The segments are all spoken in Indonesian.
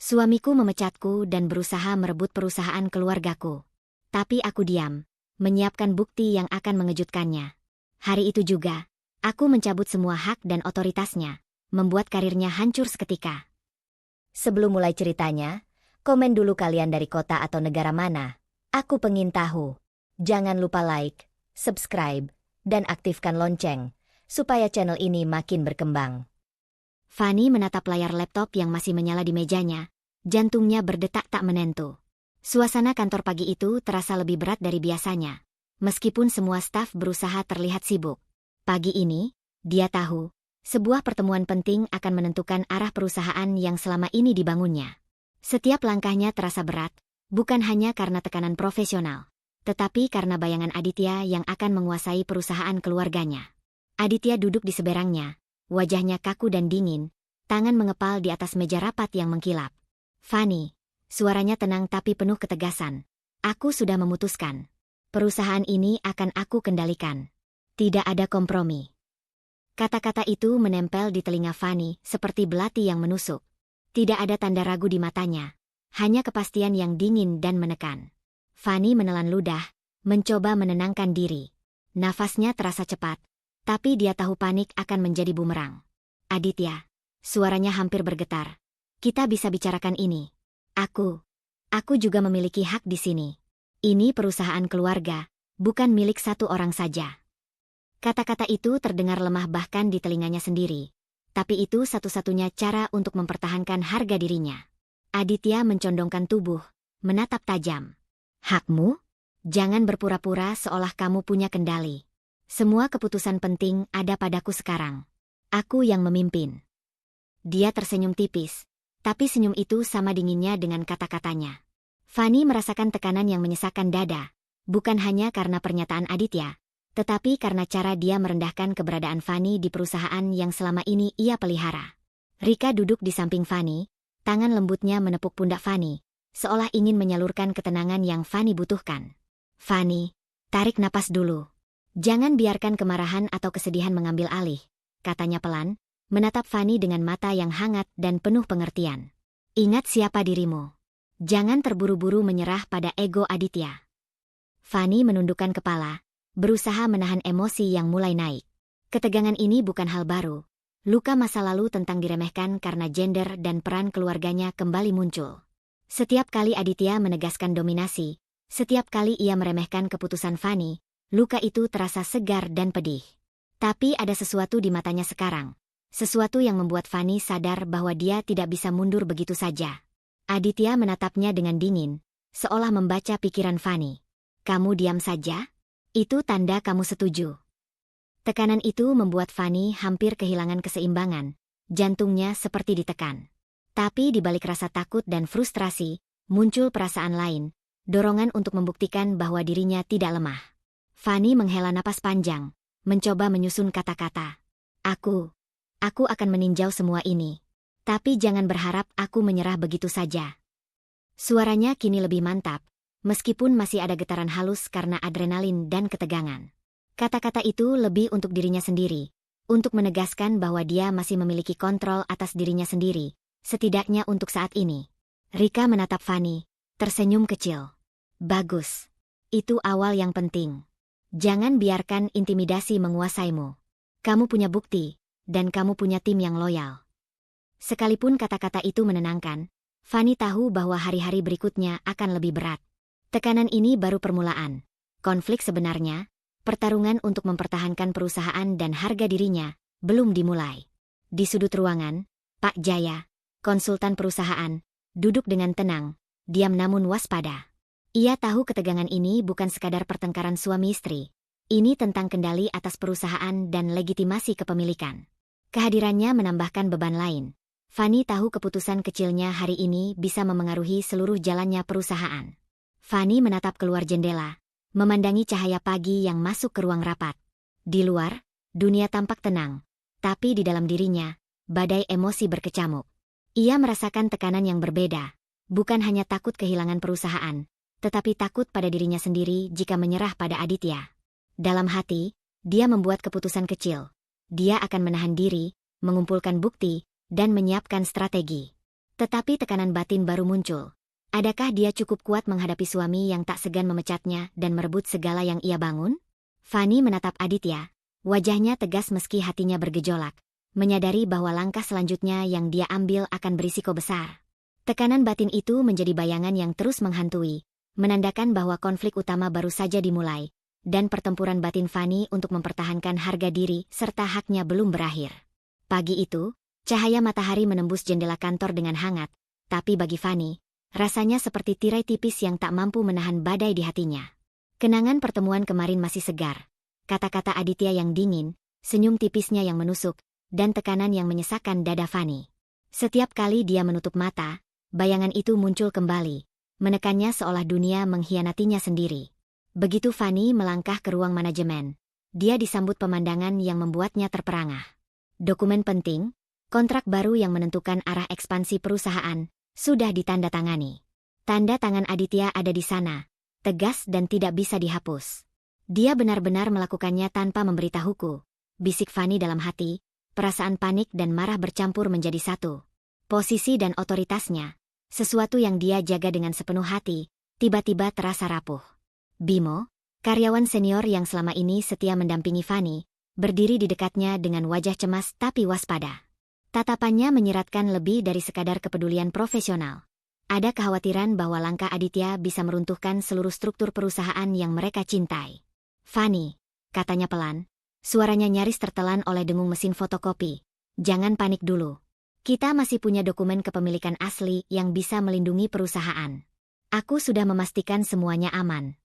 Suamiku memecatku dan berusaha merebut perusahaan keluargaku. Tapi aku diam, menyiapkan bukti yang akan mengejutkannya. Hari itu juga, aku mencabut semua hak dan otoritasnya, membuat karirnya hancur seketika. Sebelum mulai ceritanya, komen dulu kalian dari kota atau negara mana. Aku pengen tahu. Jangan lupa like, subscribe, dan aktifkan lonceng, supaya channel ini makin berkembang. Fanny menatap layar laptop yang masih menyala di mejanya, jantungnya berdetak tak menentu. Suasana kantor pagi itu terasa lebih berat dari biasanya. Meskipun semua staf berusaha terlihat sibuk. Pagi ini, dia tahu, sebuah pertemuan penting akan menentukan arah perusahaan yang selama ini dibangunnya. Setiap langkahnya terasa berat, bukan hanya karena tekanan profesional, tetapi karena bayangan Aditya yang akan menguasai perusahaan keluarganya. Aditya duduk di seberangnya, wajahnya kaku dan dingin, tangan mengepal di atas meja rapat yang mengkilap. Fanny, suaranya tenang tapi penuh ketegasan. Aku sudah memutuskan. Perusahaan ini akan aku kendalikan. Tidak ada kompromi. Kata-kata itu menempel di telinga Fanny seperti belati yang menusuk. Tidak ada tanda ragu di matanya. Hanya kepastian yang dingin dan menekan. Fanny menelan ludah, mencoba menenangkan diri. Nafasnya terasa cepat, tapi dia tahu panik akan menjadi bumerang. Aditya, suaranya hampir bergetar. Kita bisa bicarakan ini. Aku juga memiliki hak di sini. Ini perusahaan keluarga, bukan milik satu orang saja. Kata-kata itu terdengar lemah bahkan di telinganya sendiri. Tapi itu satu-satunya cara untuk mempertahankan harga dirinya. Aditya mencondongkan tubuh, menatap tajam. Hakmu? Jangan berpura-pura seolah kamu punya kendali. Semua keputusan penting ada padaku sekarang. Aku yang memimpin. Dia tersenyum tipis, tapi senyum itu sama dinginnya dengan kata-katanya. Fanny merasakan tekanan yang menyesakkan dada, bukan hanya karena pernyataan Aditya, tetapi karena cara dia merendahkan keberadaan Fanny di perusahaan yang selama ini ia pelihara. Rika duduk di samping Fanny, tangan lembutnya menepuk pundak Fanny, seolah ingin menyalurkan ketenangan yang Fanny butuhkan. Fanny, tarik napas dulu. Jangan biarkan kemarahan atau kesedihan mengambil alih, katanya pelan, menatap Fanny dengan mata yang hangat dan penuh pengertian. Ingat siapa dirimu. Jangan terburu-buru menyerah pada ego Aditya. Fanny menundukkan kepala, berusaha menahan emosi yang mulai naik. Ketegangan ini bukan hal baru. Luka masa lalu tentang diremehkan karena gender dan peran keluarganya kembali muncul. Setiap kali Aditya menegaskan dominasi, setiap kali ia meremehkan keputusan Fanny, luka itu terasa segar dan pedih. Tapi ada sesuatu di matanya sekarang. Sesuatu yang membuat Fanny sadar bahwa dia tidak bisa mundur begitu saja. Aditya menatapnya dengan dingin, seolah membaca pikiran Fanny. Kamu diam saja? Itu tanda kamu setuju. Tekanan itu membuat Fanny hampir kehilangan keseimbangan, jantungnya seperti ditekan. Tapi di balik rasa takut dan frustrasi, muncul perasaan lain, dorongan untuk membuktikan bahwa dirinya tidak lemah. Fanny menghela napas panjang, mencoba menyusun kata-kata. Aku akan meninjau semua ini. Tapi jangan berharap aku menyerah begitu saja. Suaranya kini lebih mantap, meskipun masih ada getaran halus karena adrenalin dan ketegangan. Kata-kata itu lebih untuk dirinya sendiri, untuk menegaskan bahwa dia masih memiliki kontrol atas dirinya sendiri, setidaknya untuk saat ini. Rika menatap Fanny, tersenyum kecil. Bagus. Itu awal yang penting. Jangan biarkan intimidasi menguasaimu. Kamu punya bukti, dan kamu punya tim yang loyal. Sekalipun kata-kata itu menenangkan, Fanny tahu bahwa hari-hari berikutnya akan lebih berat. Tekanan ini baru permulaan. Konflik sebenarnya, pertarungan untuk mempertahankan perusahaan dan harga dirinya, belum dimulai. Di sudut ruangan, Pak Jaya, konsultan perusahaan, duduk dengan tenang, diam namun waspada. Ia tahu ketegangan ini bukan sekadar pertengkaran suami istri. Ini tentang kendali atas perusahaan dan legitimasi kepemilikan. Kehadirannya menambahkan beban lain. Fanny tahu keputusan kecilnya hari ini bisa memengaruhi seluruh jalannya perusahaan. Fanny menatap keluar jendela, memandangi cahaya pagi yang masuk ke ruang rapat. Di luar, dunia tampak tenang, tapi di dalam dirinya, badai emosi berkecamuk. Ia merasakan tekanan yang berbeda, bukan hanya takut kehilangan perusahaan, tetapi takut pada dirinya sendiri jika menyerah pada Aditya. Dalam hati, dia membuat keputusan kecil. Dia akan menahan diri, mengumpulkan bukti, dan menyiapkan strategi. Tetapi tekanan batin baru muncul. Adakah dia cukup kuat menghadapi suami yang tak segan memecatnya dan merebut segala yang ia bangun? Fanny menatap Aditya. Wajahnya tegas meski hatinya bergejolak, menyadari bahwa langkah selanjutnya yang dia ambil akan berisiko besar. Tekanan batin itu menjadi bayangan yang terus menghantui, menandakan bahwa konflik utama baru saja dimulai, dan pertempuran batin Fanny untuk mempertahankan harga diri serta haknya belum berakhir. Pagi itu, cahaya matahari menembus jendela kantor dengan hangat, tapi bagi Fanny, rasanya seperti tirai tipis yang tak mampu menahan badai di hatinya. Kenangan pertemuan kemarin masih segar. Kata-kata Aditya yang dingin, senyum tipisnya yang menusuk, dan tekanan yang menyesakkan dada Fanny. Setiap kali dia menutup mata, bayangan itu muncul kembali, menekannya seolah dunia mengkhianatinya sendiri. Begitu Fanny melangkah ke ruang manajemen, dia disambut pemandangan yang membuatnya terperangah. Dokumen penting, kontrak baru yang menentukan arah ekspansi perusahaan, sudah ditandatangani. Tanda tangan Aditya ada di sana, tegas dan tidak bisa dihapus. Dia benar-benar melakukannya tanpa memberitahuku, bisik Fanny dalam hati, perasaan panik dan marah bercampur menjadi satu. Posisi dan otoritasnya, sesuatu yang dia jaga dengan sepenuh hati, tiba-tiba terasa rapuh. Bimo, karyawan senior yang selama ini setia mendampingi Fanny, berdiri di dekatnya dengan wajah cemas tapi waspada. Tatapannya menyiratkan lebih dari sekadar kepedulian profesional. Ada kekhawatiran bahwa langkah Aditya bisa meruntuhkan seluruh struktur perusahaan yang mereka cintai. Fanny, katanya pelan, suaranya nyaris tertelan oleh dengung mesin fotokopi. Jangan panik dulu. Kita masih punya dokumen kepemilikan asli yang bisa melindungi perusahaan. Aku sudah memastikan semuanya aman.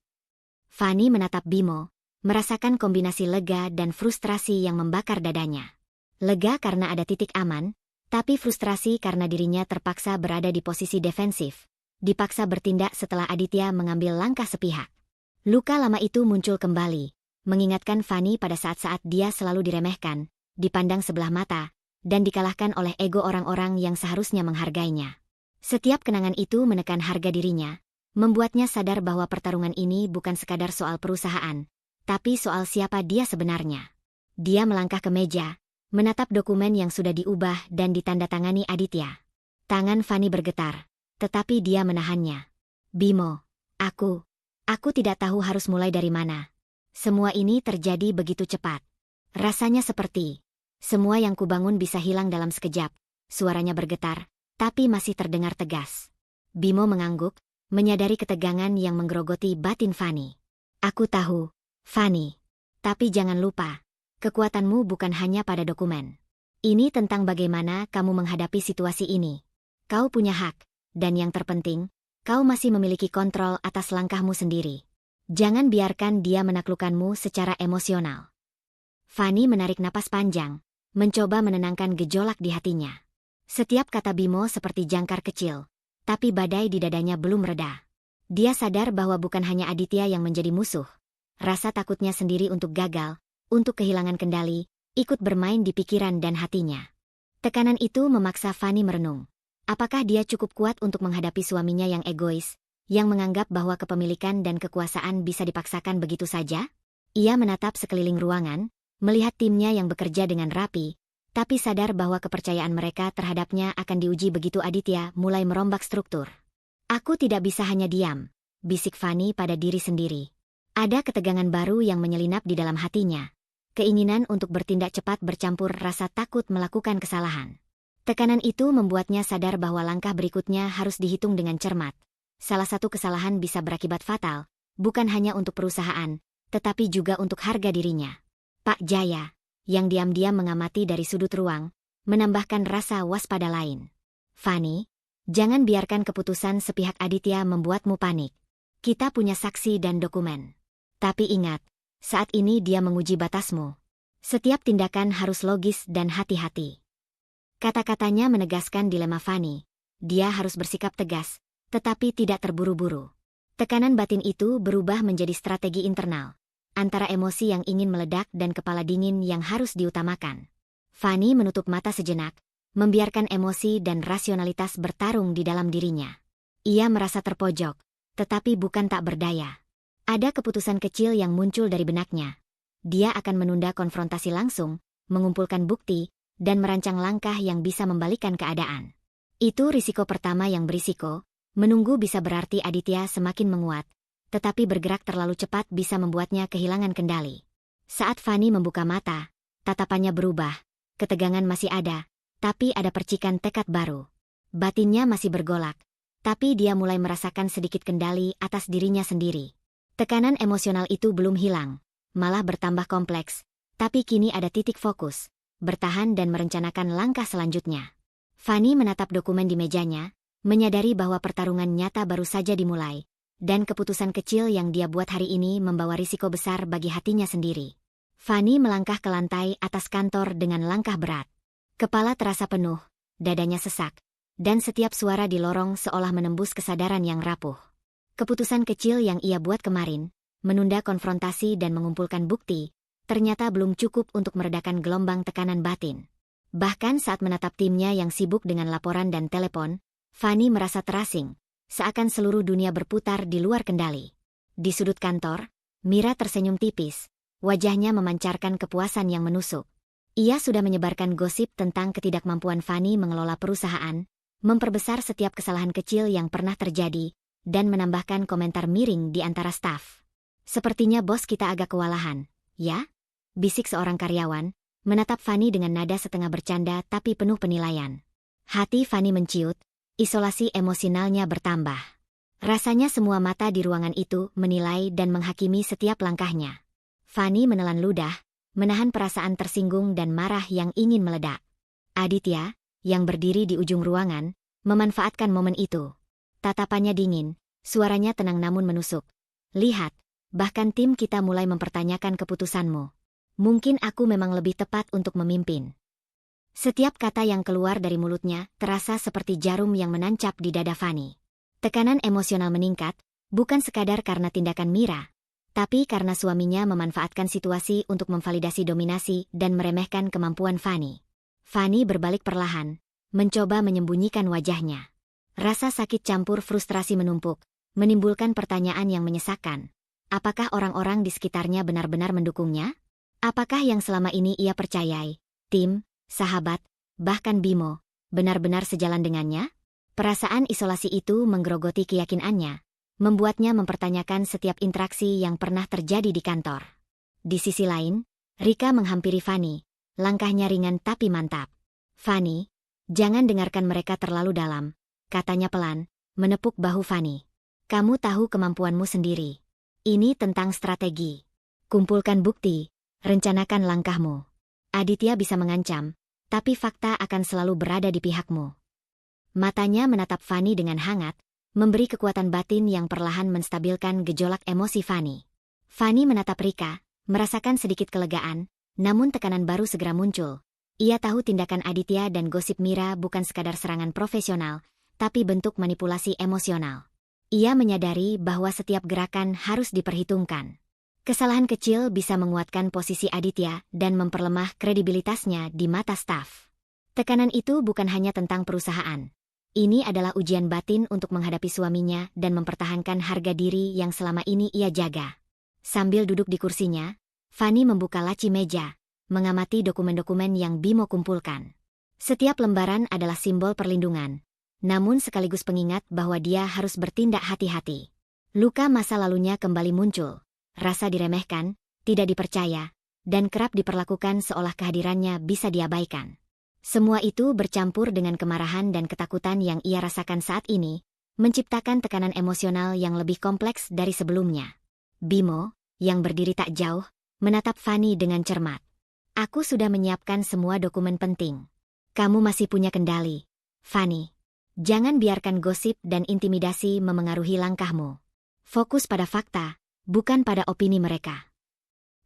Fanny menatap Bimo, merasakan kombinasi lega dan frustrasi yang membakar dadanya. Lega karena ada titik aman, tapi frustrasi karena dirinya terpaksa berada di posisi defensif, dipaksa bertindak setelah Aditya mengambil langkah sepihak. Luka lama itu muncul kembali, mengingatkan Fanny pada saat-saat dia selalu diremehkan, dipandang sebelah mata, dan dikalahkan oleh ego orang-orang yang seharusnya menghargainya. Setiap kenangan itu menekan harga dirinya, membuatnya sadar bahwa pertarungan ini bukan sekadar soal perusahaan, tapi soal siapa dia sebenarnya. Dia melangkah ke meja, menatap dokumen yang sudah diubah dan ditandatangani Aditya. Tangan Fanny bergetar, tetapi dia menahannya. Bimo, Aku tidak tahu harus mulai dari mana. Semua ini terjadi begitu cepat. Rasanya seperti semua yang kubangun bisa hilang dalam sekejap. Suaranya bergetar, tapi masih terdengar tegas. Bimo mengangguk, menyadari ketegangan yang menggerogoti batin Fanny. Aku tahu, Fanny. Tapi jangan lupa, kekuatanmu bukan hanya pada dokumen. Ini tentang bagaimana kamu menghadapi situasi ini. Kau punya hak, dan yang terpenting, kau masih memiliki kontrol atas langkahmu sendiri. Jangan biarkan dia menaklukkanmu secara emosional. Fanny menarik napas panjang, mencoba menenangkan gejolak di hatinya. Setiap kata Bimo seperti jangkar kecil, tapi badai di dadanya belum reda. Dia sadar bahwa bukan hanya Aditya yang menjadi musuh. Rasa takutnya sendiri untuk gagal, untuk kehilangan kendali, ikut bermain di pikiran dan hatinya. Tekanan itu memaksa Fanny merenung. Apakah dia cukup kuat untuk menghadapi suaminya yang egois, yang menganggap bahwa kepemilikan dan kekuasaan bisa dipaksakan begitu saja? Ia menatap sekeliling ruangan, melihat timnya yang bekerja dengan rapi, tapi sadar bahwa kepercayaan mereka terhadapnya akan diuji begitu Aditya mulai merombak struktur. Aku tidak bisa hanya diam, bisik Fanny pada diri sendiri. Ada ketegangan baru yang menyelinap di dalam hatinya. Keinginan untuk bertindak cepat bercampur rasa takut melakukan kesalahan. Tekanan itu membuatnya sadar bahwa langkah berikutnya harus dihitung dengan cermat. Salah satu kesalahan bisa berakibat fatal, bukan hanya untuk perusahaan, tetapi juga untuk harga dirinya. Pak Jaya, yang diam-diam mengamati dari sudut ruang, menambahkan rasa waspada lain. Fanny, jangan biarkan keputusan sepihak Aditya membuatmu panik. Kita punya saksi dan dokumen. Tapi ingat, saat ini dia menguji batasmu. Setiap tindakan harus logis dan hati-hati. Kata-katanya menegaskan dilema Fanny. Dia harus bersikap tegas, tetapi tidak terburu-buru. Tekanan batin itu berubah menjadi strategi internal, antara emosi yang ingin meledak dan kepala dingin yang harus diutamakan. Fanny menutup mata sejenak, membiarkan emosi dan rasionalitas bertarung di dalam dirinya. Ia merasa terpojok, tetapi bukan tak berdaya. Ada keputusan kecil yang muncul dari benaknya. Dia akan menunda konfrontasi langsung, mengumpulkan bukti, dan merancang langkah yang bisa membalikkan keadaan. Itu risiko pertama yang berisiko. Menunggu bisa berarti Aditya semakin menguat, tetapi bergerak terlalu cepat bisa membuatnya kehilangan kendali. Saat Fanny membuka mata, tatapannya berubah. Ketegangan masih ada, tapi ada percikan tekad baru. Batinnya masih bergolak, tapi dia mulai merasakan sedikit kendali atas dirinya sendiri. Tekanan emosional itu belum hilang, malah bertambah kompleks, tapi kini ada titik fokus, bertahan dan merencanakan langkah selanjutnya. Fanny menatap dokumen di mejanya, menyadari bahwa pertarungan nyata baru saja dimulai, dan keputusan kecil yang dia buat hari ini membawa risiko besar bagi hatinya sendiri. Fanny melangkah ke lantai atas kantor dengan langkah berat. Kepala terasa penuh, dadanya sesak, dan setiap suara di lorong seolah menembus kesadaran yang rapuh. Keputusan kecil yang ia buat kemarin, menunda konfrontasi dan mengumpulkan bukti, ternyata belum cukup untuk meredakan gelombang tekanan batin. Bahkan saat menatap timnya yang sibuk dengan laporan dan telepon, Fanny merasa terasing, seakan seluruh dunia berputar di luar kendali. Di sudut kantor, Mira tersenyum tipis, wajahnya memancarkan kepuasan yang menusuk. Ia sudah menyebarkan gosip tentang ketidakmampuan Fanny mengelola perusahaan, memperbesar setiap kesalahan kecil yang pernah terjadi, dan menambahkan komentar miring di antara staf. "Sepertinya bos kita agak kewalahan, ya?" bisik seorang karyawan, menatap Fanny dengan nada setengah bercanda tapi penuh penilaian. Hati Fanny menciut, isolasi emosionalnya bertambah. Rasanya semua mata di ruangan itu menilai dan menghakimi setiap langkahnya. Fanny menelan ludah, menahan perasaan tersinggung dan marah yang ingin meledak. Aditya, yang berdiri di ujung ruangan, memanfaatkan momen itu. Tatapannya dingin, suaranya tenang namun menusuk. "Lihat, bahkan tim kita mulai mempertanyakan keputusanmu. Mungkin aku memang lebih tepat untuk memimpin." Setiap kata yang keluar dari mulutnya terasa seperti jarum yang menancap di dada Fanny. Tekanan emosional meningkat, bukan sekadar karena tindakan Mira, tapi karena suaminya memanfaatkan situasi untuk memvalidasi dominasi dan meremehkan kemampuan Fanny. Fanny berbalik perlahan, mencoba menyembunyikan wajahnya. Rasa sakit campur frustrasi menumpuk, menimbulkan pertanyaan yang menyesakkan. Apakah orang-orang di sekitarnya benar-benar mendukungnya? Apakah yang selama ini ia percayai, tim, sahabat, bahkan Bimo, benar-benar sejalan dengannya? Perasaan isolasi itu menggerogoti keyakinannya, membuatnya mempertanyakan setiap interaksi yang pernah terjadi di kantor. Di sisi lain, Rika menghampiri Fanny, langkahnya ringan tapi mantap. "Fanny, jangan dengarkan mereka terlalu dalam," katanya pelan, menepuk bahu Fanny. "Kamu tahu kemampuanmu sendiri. Ini tentang strategi. Kumpulkan bukti, rencanakan langkahmu. Aditya bisa mengancam, tapi fakta akan selalu berada di pihakmu." Matanya menatap Fanny dengan hangat, memberi kekuatan batin yang perlahan menstabilkan gejolak emosi Fanny. Fanny menatap Rika, merasakan sedikit kelegaan, namun tekanan baru segera muncul. Ia tahu tindakan Aditya dan gosip Mira bukan sekadar serangan profesional, tapi bentuk manipulasi emosional. Ia menyadari bahwa setiap gerakan harus diperhitungkan. Kesalahan kecil bisa menguatkan posisi Aditya dan memperlemah kredibilitasnya di mata staf. Tekanan itu bukan hanya tentang perusahaan. Ini adalah ujian batin untuk menghadapi suaminya dan mempertahankan harga diri yang selama ini ia jaga. Sambil duduk di kursinya, Fanny membuka laci meja, mengamati dokumen-dokumen yang Bimo kumpulkan. Setiap lembaran adalah simbol perlindungan, namun sekaligus pengingat bahwa dia harus bertindak hati-hati. Luka masa lalunya kembali muncul. Rasa diremehkan, tidak dipercaya, dan kerap diperlakukan seolah kehadirannya bisa diabaikan. Semua itu bercampur dengan kemarahan dan ketakutan yang ia rasakan saat ini, menciptakan tekanan emosional yang lebih kompleks dari sebelumnya. Bimo, yang berdiri tak jauh, menatap Fanny dengan cermat. "Aku sudah menyiapkan semua dokumen penting. Kamu masih punya kendali, Fanny. Jangan biarkan gosip dan intimidasi memengaruhi langkahmu. Fokus pada fakta, bukan pada opini mereka."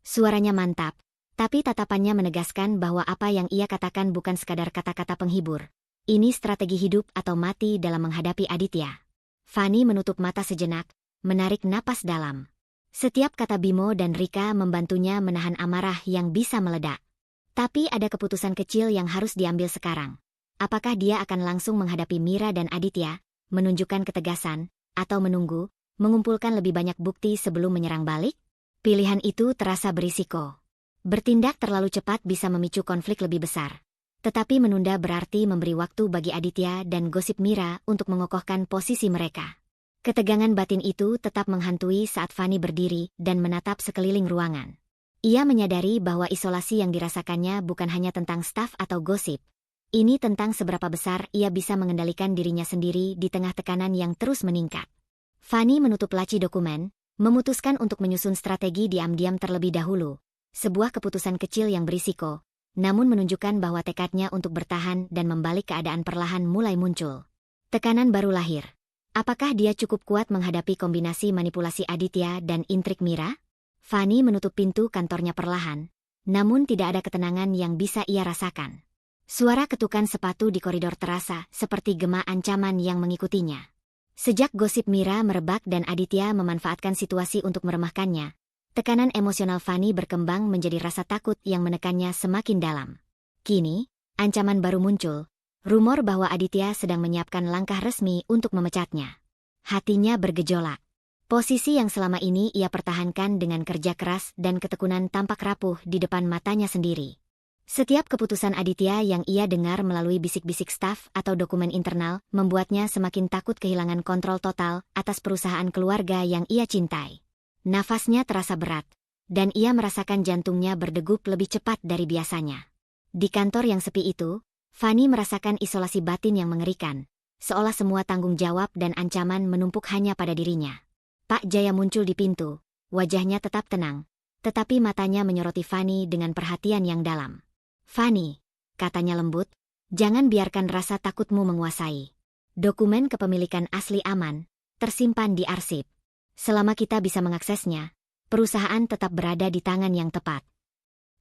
Suaranya mantap, tapi tatapannya menegaskan bahwa apa yang ia katakan bukan sekadar kata-kata penghibur. Ini strategi hidup atau mati dalam menghadapi Aditya. Fanny menutup mata sejenak, menarik napas dalam. Setiap kata Bimo dan Rika membantunya menahan amarah yang bisa meledak. Tapi ada keputusan kecil yang harus diambil sekarang. Apakah dia akan langsung menghadapi Mira dan Aditya, menunjukkan ketegasan, atau menunggu, mengumpulkan lebih banyak bukti sebelum menyerang balik? Pilihan itu terasa berisiko. Bertindak terlalu cepat bisa memicu konflik lebih besar. Tetapi menunda berarti memberi waktu bagi Aditya dan gosip Mira untuk mengokohkan posisi mereka. Ketegangan batin itu tetap menghantui saat Fanny berdiri dan menatap sekeliling ruangan. Ia menyadari bahwa isolasi yang dirasakannya bukan hanya tentang staf atau gosip. Ini tentang seberapa besar ia bisa mengendalikan dirinya sendiri di tengah tekanan yang terus meningkat. Fanny menutup laci dokumen, memutuskan untuk menyusun strategi diam-diam terlebih dahulu. Sebuah keputusan kecil yang berisiko, namun menunjukkan bahwa tekadnya untuk bertahan dan membalik keadaan perlahan mulai muncul. Tekanan baru lahir. Apakah dia cukup kuat menghadapi kombinasi manipulasi Aditya dan intrik Mira? Fanny menutup pintu kantornya perlahan, namun tidak ada ketenangan yang bisa ia rasakan. Suara ketukan sepatu di koridor terasa seperti gema ancaman yang mengikutinya. Sejak gosip Mira merebak dan Aditya memanfaatkan situasi untuk meremahkannya, tekanan emosional Fanny berkembang menjadi rasa takut yang menekannya semakin dalam. Kini, ancaman baru muncul, rumor bahwa Aditya sedang menyiapkan langkah resmi untuk memecatnya. Hatinya bergejolak. Posisi yang selama ini ia pertahankan dengan kerja keras dan ketekunan tampak rapuh di depan matanya sendiri. Setiap keputusan Aditya yang ia dengar melalui bisik-bisik staf atau dokumen internal membuatnya semakin takut kehilangan kontrol total atas perusahaan keluarga yang ia cintai. Nafasnya terasa berat, dan ia merasakan jantungnya berdegup lebih cepat dari biasanya. Di kantor yang sepi itu, Fanny merasakan isolasi batin yang mengerikan, seolah semua tanggung jawab dan ancaman menumpuk hanya pada dirinya. Pak Jaya muncul di pintu, wajahnya tetap tenang, tetapi matanya menyoroti Fanny dengan perhatian yang dalam. "Fanny," katanya lembut, "jangan biarkan rasa takutmu menguasai. Dokumen kepemilikan asli aman, tersimpan di arsip. Selama kita bisa mengaksesnya, perusahaan tetap berada di tangan yang tepat."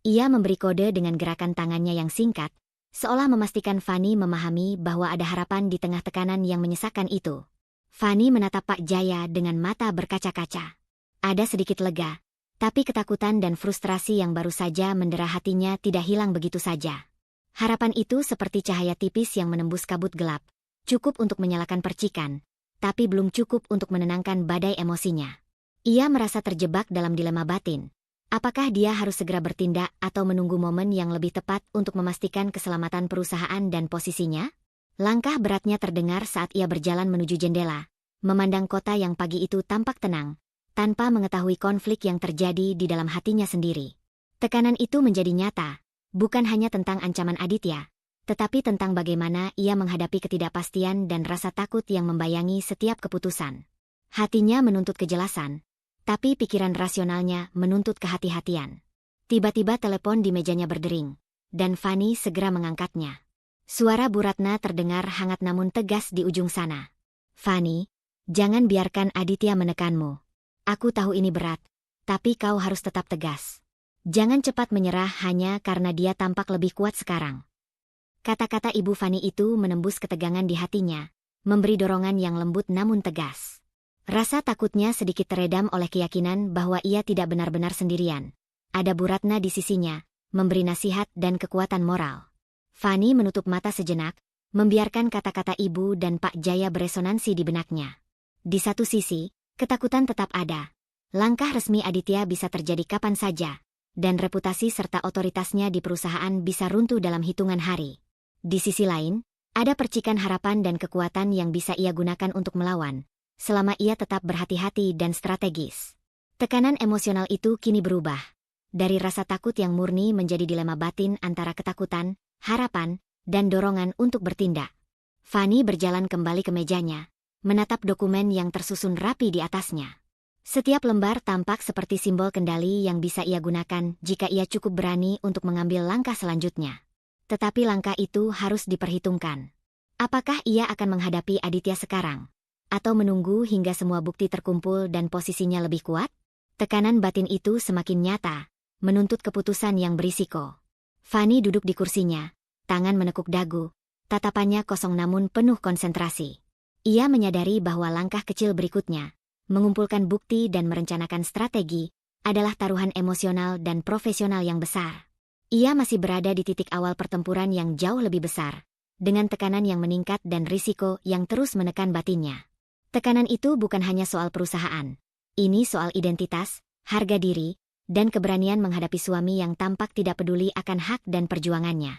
Ia memberi kode dengan gerakan tangannya yang singkat, seolah memastikan Fanny memahami bahwa ada harapan di tengah tekanan yang menyesakkan itu. Fanny menatap Pak Jaya dengan mata berkaca-kaca. Ada sedikit lega, tapi ketakutan dan frustrasi yang baru saja mendera hatinya tidak hilang begitu saja. Harapan itu seperti cahaya tipis yang menembus kabut gelap, cukup untuk menyalakan percikan, tapi belum cukup untuk menenangkan badai emosinya. Ia merasa terjebak dalam dilema batin. Apakah dia harus segera bertindak atau menunggu momen yang lebih tepat untuk memastikan keselamatan perusahaan dan posisinya? Langkah beratnya terdengar saat ia berjalan menuju jendela, memandang kota yang pagi itu tampak tenang, tanpa mengetahui konflik yang terjadi di dalam hatinya sendiri. Tekanan itu menjadi nyata, bukan hanya tentang ancaman Aditya, tetapi tentang bagaimana ia menghadapi ketidakpastian dan rasa takut yang membayangi setiap keputusan. Hatinya menuntut kejelasan, tapi pikiran rasionalnya menuntut kehati-hatian. Tiba-tiba telepon di mejanya berdering, dan Fanny segera mengangkatnya. Suara Bu Ratna terdengar hangat namun tegas di ujung sana. "Fanny, jangan biarkan Aditya menekanmu. Aku tahu ini berat, tapi kau harus tetap tegas. Jangan cepat menyerah hanya karena dia tampak lebih kuat sekarang." Kata-kata Ibu Fanny itu menembus ketegangan di hatinya, memberi dorongan yang lembut namun tegas. Rasa takutnya sedikit teredam oleh keyakinan bahwa ia tidak benar-benar sendirian. Ada Bu Ratna di sisinya, memberi nasihat dan kekuatan moral. Fanny menutup mata sejenak, membiarkan kata-kata ibu dan Pak Jaya beresonansi di benaknya. Di satu sisi, ketakutan tetap ada. Langkah resmi Aditya bisa terjadi kapan saja, dan reputasi serta otoritasnya di perusahaan bisa runtuh dalam hitungan hari. Di sisi lain, ada percikan harapan dan kekuatan yang bisa ia gunakan untuk melawan, selama ia tetap berhati-hati dan strategis. Tekanan emosional itu kini berubah. Dari rasa takut yang murni menjadi dilema batin antara ketakutan, harapan, dan dorongan untuk bertindak. Fanny berjalan kembali ke mejanya, menatap dokumen yang tersusun rapi di atasnya. Setiap lembar tampak seperti simbol kendali yang bisa ia gunakan jika ia cukup berani untuk mengambil langkah selanjutnya. Tetapi langkah itu harus diperhitungkan. Apakah ia akan menghadapi Aditya sekarang? Atau menunggu hingga semua bukti terkumpul dan posisinya lebih kuat? Tekanan batin itu semakin nyata, menuntut keputusan yang berisiko. Fanny duduk di kursinya, tangan menekuk dagu, tatapannya kosong namun penuh konsentrasi. Ia menyadari bahwa langkah kecil berikutnya, mengumpulkan bukti dan merencanakan strategi, adalah taruhan emosional dan profesional yang besar. Ia masih berada di titik awal pertempuran yang jauh lebih besar, dengan tekanan yang meningkat dan risiko yang terus menekan batinnya. Tekanan itu bukan hanya soal perusahaan. Ini soal identitas, harga diri, dan keberanian menghadapi suami yang tampak tidak peduli akan hak dan perjuangannya.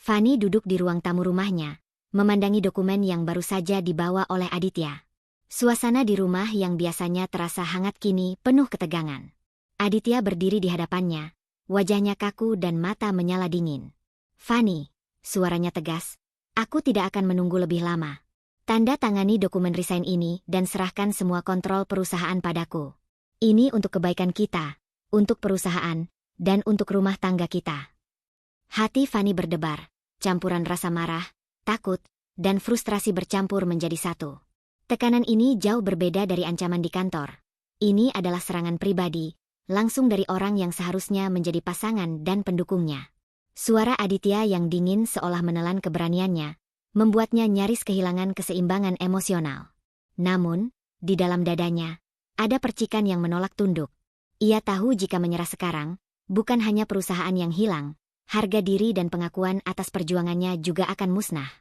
Fani duduk di ruang tamu rumahnya, memandangi dokumen yang baru saja dibawa oleh Aditya. Suasana di rumah yang biasanya terasa hangat kini penuh ketegangan. Aditya berdiri di hadapannya, wajahnya kaku dan mata menyala dingin. "Fani," suaranya tegas, "aku tidak akan menunggu lebih lama. Tanda tangani dokumen resign ini dan serahkan semua kontrol perusahaan padaku. Ini untuk kebaikan kita, untuk perusahaan, dan untuk rumah tangga kita." Hati Fani berdebar, campuran rasa marah, takut, dan frustrasi bercampur menjadi satu. Tekanan ini jauh berbeda dari ancaman di kantor. Ini adalah serangan pribadi, langsung dari orang yang seharusnya menjadi pasangan dan pendukungnya. Suara Aditya yang dingin seolah menelan keberaniannya, membuatnya nyaris kehilangan keseimbangan emosional. Namun, di dalam dadanya, ada percikan yang menolak tunduk. Ia tahu jika menyerah sekarang, bukan hanya perusahaan yang hilang, harga diri dan pengakuan atas perjuangannya juga akan musnah.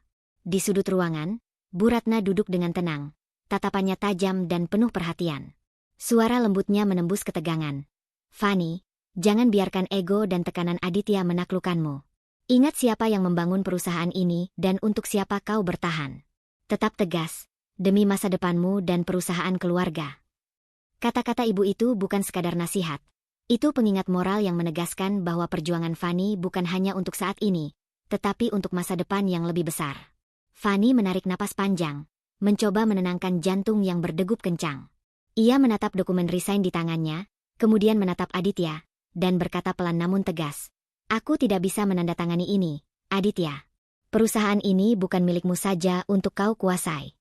Di sudut ruangan, Bu Ratna duduk dengan tenang, tatapannya tajam dan penuh perhatian. Suara lembutnya menembus ketegangan. "Fani, jangan biarkan ego dan tekanan Aditya menaklukkanmu. Ingat siapa yang membangun perusahaan ini dan untuk siapa kau bertahan. Tetap tegas, demi masa depanmu dan perusahaan keluarga." Kata-kata ibu itu bukan sekadar nasihat. Itu pengingat moral yang menegaskan bahwa perjuangan Fani bukan hanya untuk saat ini, tetapi untuk masa depan yang lebih besar. Fani menarik napas panjang, mencoba menenangkan jantung yang berdegup kencang. Ia menatap dokumen resign di tangannya, kemudian menatap Aditya, dan berkata pelan namun tegas, "Aku tidak bisa menandatangani ini, Aditya. Perusahaan ini bukan milikmu saja untuk kau kuasai."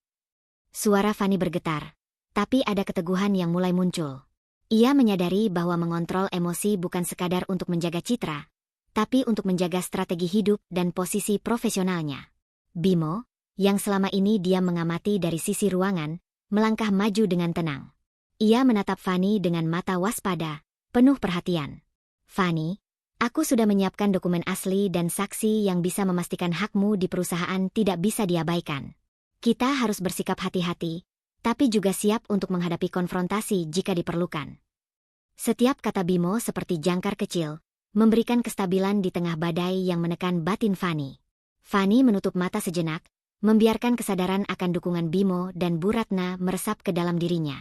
Suara Fani bergetar, tapi ada keteguhan yang mulai muncul. Ia menyadari bahwa mengontrol emosi bukan sekadar untuk menjaga citra, tapi untuk menjaga strategi hidup dan posisi profesionalnya. Bimo, yang selama ini dia mengamati dari sisi ruangan, melangkah maju dengan tenang. Ia menatap Fani dengan mata waspada, penuh perhatian. "Fani, aku sudah menyiapkan dokumen asli dan saksi yang bisa memastikan hakmu di perusahaan tidak bisa diabaikan. Kita harus bersikap hati-hati, tapi juga siap untuk menghadapi konfrontasi jika diperlukan." Setiap kata Bimo seperti jangkar kecil, memberikan kestabilan di tengah badai yang menekan batin Fani. Fani menutup mata sejenak, membiarkan kesadaran akan dukungan Bimo dan Bu Ratna meresap ke dalam dirinya.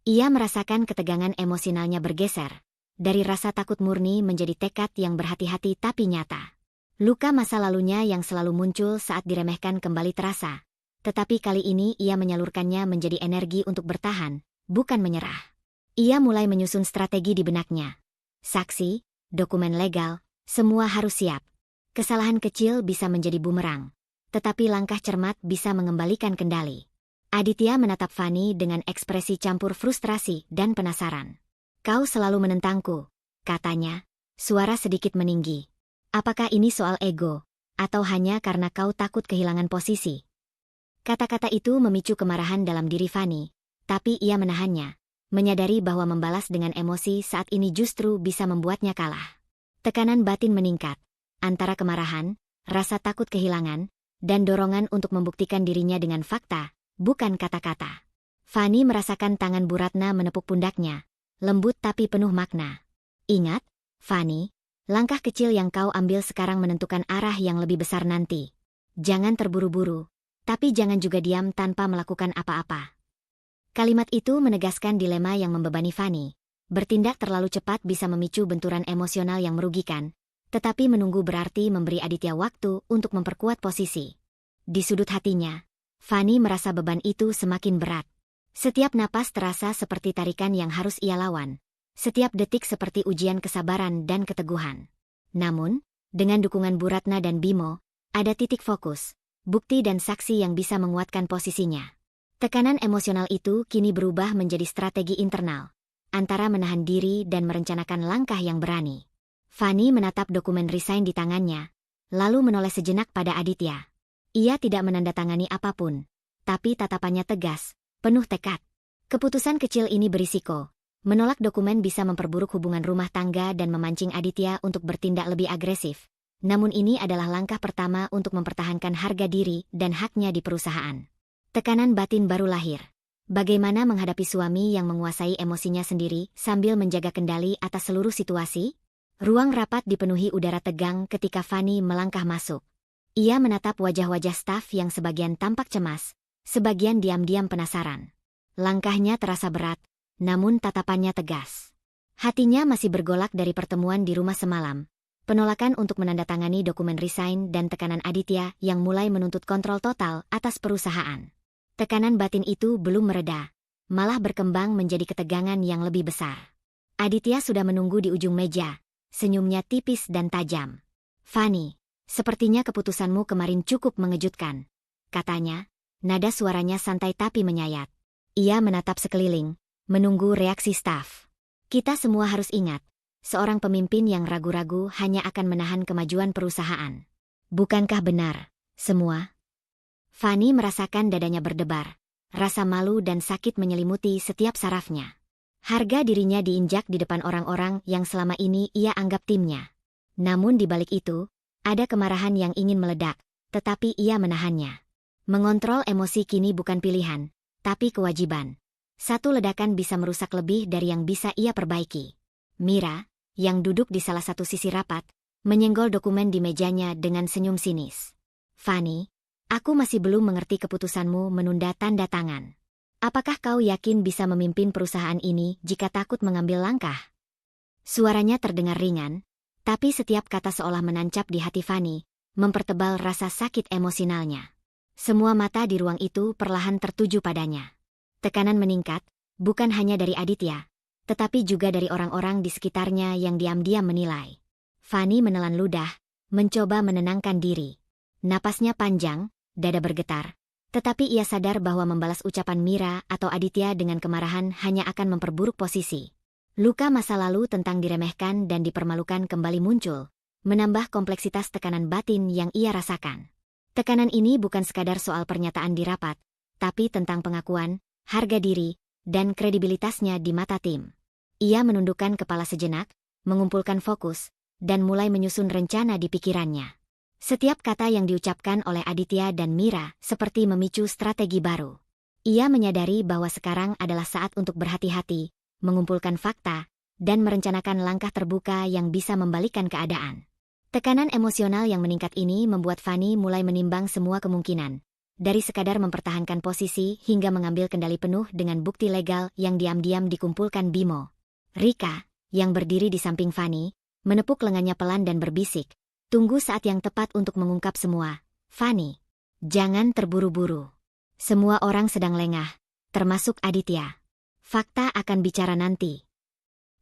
Ia merasakan ketegangan emosionalnya bergeser, dari rasa takut murni menjadi tekad yang berhati-hati tapi nyata. Luka masa lalunya yang selalu muncul saat diremehkan kembali terasa, tetapi kali ini ia menyalurkannya menjadi energi untuk bertahan, bukan menyerah. Ia mulai menyusun strategi di benaknya. Saksi, dokumen legal, semua harus siap. Kesalahan kecil bisa menjadi bumerang, tetapi langkah cermat bisa mengembalikan kendali. Aditya menatap Fani dengan ekspresi campur frustrasi dan penasaran. "Kau selalu menentangku," katanya, suara sedikit meninggi. "Apakah ini soal ego, atau hanya karena kau takut kehilangan posisi?" Kata-kata itu memicu kemarahan dalam diri Fani, tapi ia menahannya, menyadari bahwa membalas dengan emosi saat ini justru bisa membuatnya kalah. Tekanan batin meningkat, antara kemarahan, rasa takut kehilangan, dan dorongan untuk membuktikan dirinya dengan fakta, bukan kata-kata. Fani merasakan tangan Bu Ratna menepuk pundaknya, lembut tapi penuh makna. "Ingat, Fani, langkah kecil yang kau ambil sekarang menentukan arah yang lebih besar nanti. Jangan terburu-buru, tapi jangan juga diam tanpa melakukan apa-apa." Kalimat itu menegaskan dilema yang membebani Fani. Bertindak terlalu cepat bisa memicu benturan emosional yang merugikan, tetapi menunggu berarti memberi Aditya waktu untuk memperkuat posisi. Di sudut hatinya, Fani merasa beban itu semakin berat. Setiap napas terasa seperti tarikan yang harus ia lawan. Setiap detik seperti ujian kesabaran dan keteguhan. Namun, dengan dukungan Bu Ratna dan Bimo, ada titik fokus, bukti dan saksi yang bisa menguatkan posisinya. Tekanan emosional itu kini berubah menjadi strategi internal, antara menahan diri dan merencanakan langkah yang berani. Fani menatap dokumen resign di tangannya, lalu menoleh sejenak pada Aditya. Ia tidak menandatangani apapun, tapi tatapannya tegas, penuh tekad. Keputusan kecil ini berisiko. Menolak dokumen bisa memperburuk hubungan rumah tangga dan memancing Aditya untuk bertindak lebih agresif. Namun ini adalah langkah pertama untuk mempertahankan harga diri dan haknya di perusahaan. Tekanan batin baru lahir. Bagaimana menghadapi suami yang menguasai emosinya sendiri sambil menjaga kendali atas seluruh situasi? Ruang rapat dipenuhi udara tegang ketika Fani melangkah masuk. Ia menatap wajah-wajah staf yang sebagian tampak cemas, sebagian diam-diam penasaran. Langkahnya terasa berat, namun tatapannya tegas. Hatinya masih bergolak dari pertemuan di rumah semalam, penolakan untuk menandatangani dokumen resign dan tekanan Aditya yang mulai menuntut kontrol total atas perusahaan. Tekanan batin itu belum mereda, malah berkembang menjadi ketegangan yang lebih besar. Aditya sudah menunggu di ujung meja, senyumnya tipis dan tajam. "Fanny, sepertinya keputusanmu kemarin cukup mengejutkan," katanya, nada suaranya santai tapi menyayat. Ia menatap sekeliling, menunggu reaksi staf. "Kita semua harus ingat, seorang pemimpin yang ragu-ragu hanya akan menahan kemajuan perusahaan. Bukankah benar, semua?" Fanny merasakan dadanya berdebar, rasa malu dan sakit menyelimuti setiap sarafnya. Harga dirinya diinjak di depan orang-orang yang selama ini ia anggap timnya. Namun di balik itu, ada kemarahan yang ingin meledak, tetapi ia menahannya. Mengontrol emosi kini bukan pilihan, tapi kewajiban. Satu ledakan bisa merusak lebih dari yang bisa ia perbaiki. Mira, yang duduk di salah satu sisi rapat, menyenggol dokumen di mejanya dengan senyum sinis. "Fanny, aku masih belum mengerti keputusanmu menunda tanda tangan. Apakah kau yakin bisa memimpin perusahaan ini jika takut mengambil langkah?" Suaranya terdengar ringan, tapi setiap kata seolah menancap di hati Fanny, mempertebal rasa sakit emosionalnya. Semua mata di ruang itu perlahan tertuju padanya. Tekanan meningkat, bukan hanya dari Aditya, tetapi juga dari orang-orang di sekitarnya yang diam-diam menilai. Fanny menelan ludah, mencoba menenangkan diri. Napasnya panjang, dada bergetar, tetapi ia sadar bahwa membalas ucapan Mira atau Aditya dengan kemarahan hanya akan memperburuk posisi. Luka masa lalu tentang diremehkan dan dipermalukan kembali muncul, menambah kompleksitas tekanan batin yang ia rasakan. Tekanan ini bukan sekadar soal pernyataan di rapat, tapi tentang pengakuan, harga diri, dan kredibilitasnya di mata tim. Ia menundukkan kepala sejenak, mengumpulkan fokus, dan mulai menyusun rencana di pikirannya. Setiap kata yang diucapkan oleh Aditya dan Mira seperti memicu strategi baru. Ia menyadari bahwa sekarang adalah saat untuk berhati-hati, mengumpulkan fakta, dan merencanakan langkah terbuka yang bisa membalikkan keadaan. Tekanan emosional yang meningkat ini membuat Fanny mulai menimbang semua kemungkinan, dari sekadar mempertahankan posisi hingga mengambil kendali penuh dengan bukti legal yang diam-diam dikumpulkan Bimo. Rika, yang berdiri di samping Fanny, menepuk lengannya pelan dan berbisik, "Tunggu saat yang tepat untuk mengungkap semua, Fanny. Jangan terburu-buru. Semua orang sedang lengah, termasuk Aditya. Fakta akan bicara nanti."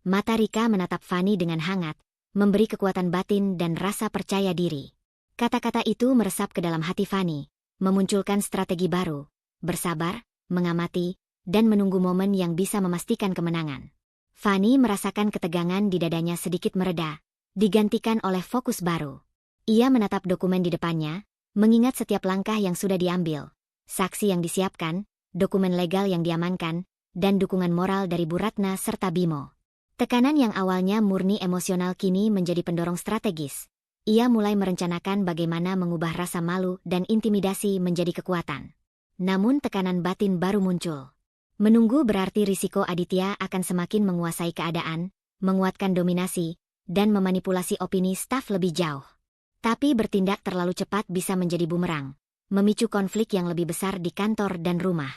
Mata Rika menatap Fanny dengan hangat, memberi kekuatan batin dan rasa percaya diri. Kata-kata itu meresap ke dalam hati Fanny, memunculkan strategi baru, bersabar, mengamati, dan menunggu momen yang bisa memastikan kemenangan. Fanny merasakan ketegangan di dadanya sedikit mereda, digantikan oleh fokus baru. Ia menatap dokumen di depannya, mengingat setiap langkah yang sudah diambil, saksi yang disiapkan, dokumen legal yang diamankan, dan dukungan moral dari Bu Ratna serta Bimo. Tekanan yang awalnya murni emosional kini menjadi pendorong strategis. Ia mulai merencanakan bagaimana mengubah rasa malu dan intimidasi menjadi kekuatan. Namun tekanan batin baru muncul. Menunggu berarti risiko Aditya akan semakin menguasai keadaan, menguatkan dominasi, dan memanipulasi opini staf lebih jauh. Tapi bertindak terlalu cepat bisa menjadi bumerang, memicu konflik yang lebih besar di kantor dan rumah.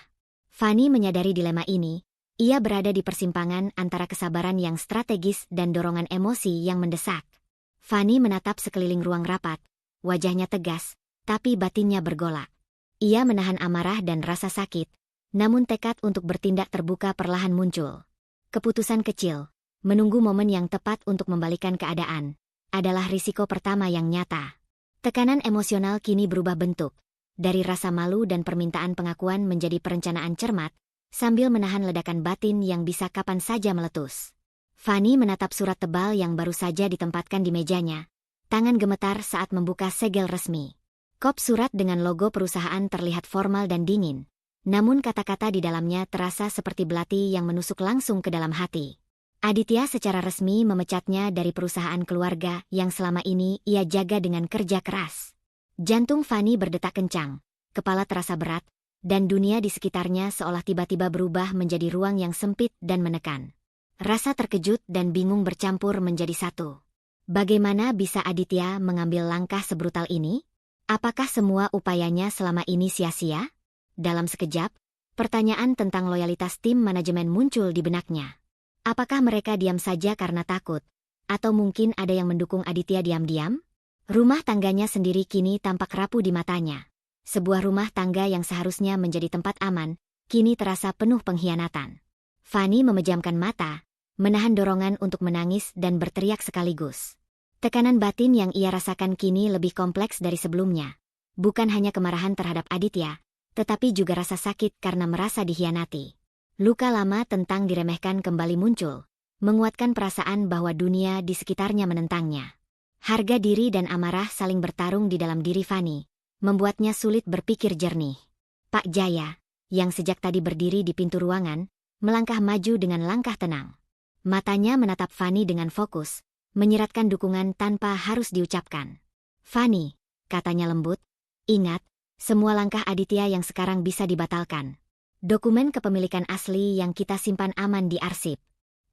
Fanny menyadari dilema ini. Ia berada di persimpangan antara kesabaran yang strategis dan dorongan emosi yang mendesak. Fanny menatap sekeliling ruang rapat, wajahnya tegas, tapi batinnya bergolak. Ia menahan amarah dan rasa sakit, namun tekad untuk bertindak terbuka perlahan muncul. Keputusan kecil, menunggu momen yang tepat untuk membalikan keadaan, adalah risiko pertama yang nyata. Tekanan emosional kini berubah bentuk, dari rasa malu dan permintaan pengakuan menjadi perencanaan cermat, sambil menahan ledakan batin yang bisa kapan saja meletus. Fanny menatap surat tebal yang baru saja ditempatkan di mejanya. Tangan gemetar saat membuka segel resmi. Kop surat dengan logo perusahaan terlihat formal dan dingin, namun kata-kata di dalamnya terasa seperti belati yang menusuk langsung ke dalam hati. Aditya secara resmi memecatnya dari perusahaan keluarga yang selama ini ia jaga dengan kerja keras. Jantung Fanny berdetak kencang, kepala terasa berat, dan dunia di sekitarnya seolah tiba-tiba berubah menjadi ruang yang sempit dan menekan. Rasa terkejut dan bingung bercampur menjadi satu. Bagaimana bisa Aditya mengambil langkah sebrutal ini? Apakah semua upayanya selama ini sia-sia? Dalam sekejap, pertanyaan tentang loyalitas tim manajemen muncul di benaknya. Apakah mereka diam saja karena takut? Atau mungkin ada yang mendukung Aditya diam-diam? Rumah tangganya sendiri kini tampak rapuh di matanya. Sebuah rumah tangga yang seharusnya menjadi tempat aman, kini terasa penuh pengkhianatan. Fanny memejamkan mata, menahan dorongan untuk menangis dan berteriak sekaligus. Tekanan batin yang ia rasakan kini lebih kompleks dari sebelumnya. Bukan hanya kemarahan terhadap Aditya, tetapi juga rasa sakit karena merasa dikhianati. Luka lama tentang diremehkan kembali muncul, menguatkan perasaan bahwa dunia di sekitarnya menentangnya. Harga diri dan amarah saling bertarung di dalam diri Fanny, membuatnya sulit berpikir jernih. Pak Jaya, yang sejak tadi berdiri di pintu ruangan, melangkah maju dengan langkah tenang. Matanya menatap Fanny dengan fokus, menyiratkan dukungan tanpa harus diucapkan. "Fanny," katanya lembut, "ingat, semua langkah Aditya yang sekarang bisa dibatalkan. Dokumen kepemilikan asli yang kita simpan aman di arsip.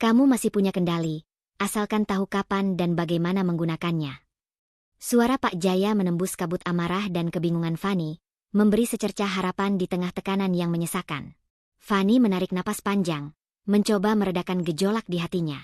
Kamu masih punya kendali, asalkan tahu kapan dan bagaimana menggunakannya." Suara Pak Jaya menembus kabut amarah dan kebingungan Fanny, memberi secercah harapan di tengah tekanan yang menyesakan. Fanny menarik napas panjang, mencoba meredakan gejolak di hatinya.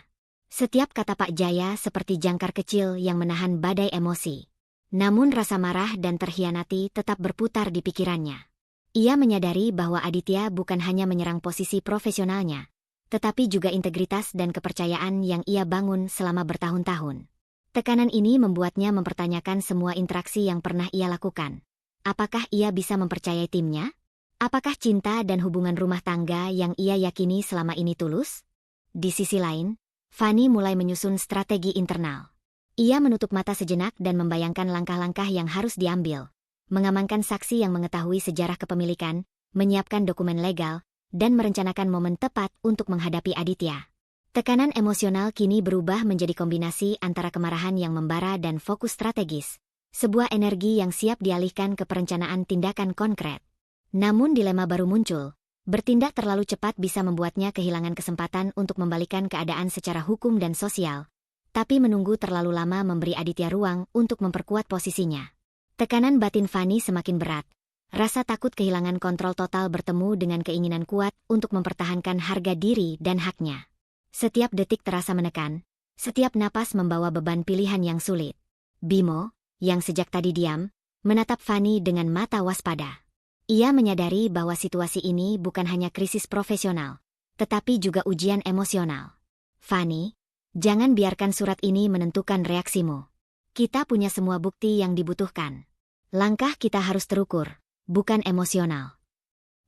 Setiap kata Pak Jaya seperti jangkar kecil yang menahan badai emosi. Namun rasa marah dan terhianati tetap berputar di pikirannya. Ia menyadari bahwa Aditya bukan hanya menyerang posisi profesionalnya, tetapi juga integritas dan kepercayaan yang ia bangun selama bertahun-tahun. Tekanan ini membuatnya mempertanyakan semua interaksi yang pernah ia lakukan. Apakah ia bisa mempercayai timnya? Apakah cinta dan hubungan rumah tangga yang ia yakini selama ini tulus? Di sisi lain, Fanny mulai menyusun strategi internal. Ia menutup mata sejenak dan membayangkan langkah-langkah yang harus diambil. Mengamankan saksi yang mengetahui sejarah kepemilikan, menyiapkan dokumen legal, dan merencanakan momen tepat untuk menghadapi Aditya. Tekanan emosional kini berubah menjadi kombinasi antara kemarahan yang membara dan fokus strategis. Sebuah energi yang siap dialihkan ke perencanaan tindakan konkret. Namun dilema baru muncul. Bertindak terlalu cepat bisa membuatnya kehilangan kesempatan untuk membalikan keadaan secara hukum dan sosial. Tapi menunggu terlalu lama memberi Aditya ruang untuk memperkuat posisinya. Tekanan batin Fanny semakin berat. Rasa takut kehilangan kontrol total bertemu dengan keinginan kuat untuk mempertahankan harga diri dan haknya. Setiap detik terasa menekan. Setiap napas membawa beban pilihan yang sulit. Bimo, yang sejak tadi diam, menatap Fanny dengan mata waspada. Ia menyadari bahwa situasi ini bukan hanya krisis profesional, tetapi juga ujian emosional. "Fanny, jangan biarkan surat ini menentukan reaksimu. Kita punya semua bukti yang dibutuhkan. Langkah kita harus terukur, bukan emosional."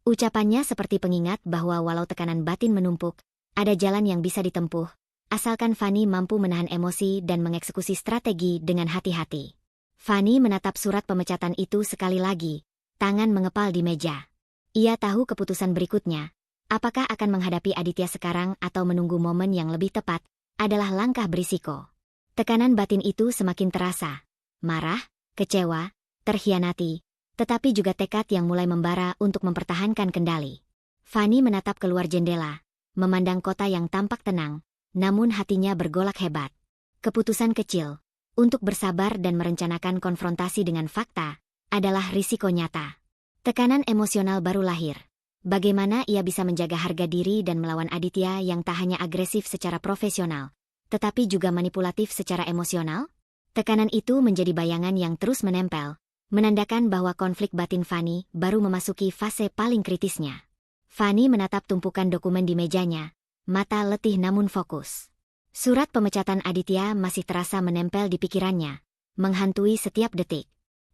Ucapannya seperti pengingat bahwa walau tekanan batin menumpuk, ada jalan yang bisa ditempuh, asalkan Fanny mampu menahan emosi dan mengeksekusi strategi dengan hati-hati. Fanny menatap surat pemecatan itu sekali lagi. Tangan mengepal di meja. Ia tahu keputusan berikutnya, apakah akan menghadapi Aditya sekarang atau menunggu momen yang lebih tepat, adalah langkah berisiko. Tekanan batin itu semakin terasa. Marah, kecewa, terhianati, tetapi juga tekad yang mulai membara untuk mempertahankan kendali. Fanny menatap keluar jendela, memandang kota yang tampak tenang, namun hatinya bergolak hebat. Keputusan kecil, untuk bersabar dan merencanakan konfrontasi dengan fakta, adalah risiko nyata. Tekanan emosional baru lahir. Bagaimana ia bisa menjaga harga diri dan melawan Aditya yang tak hanya agresif secara profesional, tetapi juga manipulatif secara emosional? Tekanan itu menjadi bayangan yang terus menempel, menandakan bahwa konflik batin Fanny baru memasuki fase paling kritisnya. Fanny menatap tumpukan dokumen di mejanya, mata letih namun fokus. Surat pemecatan Aditya masih terasa menempel di pikirannya, menghantui setiap detik.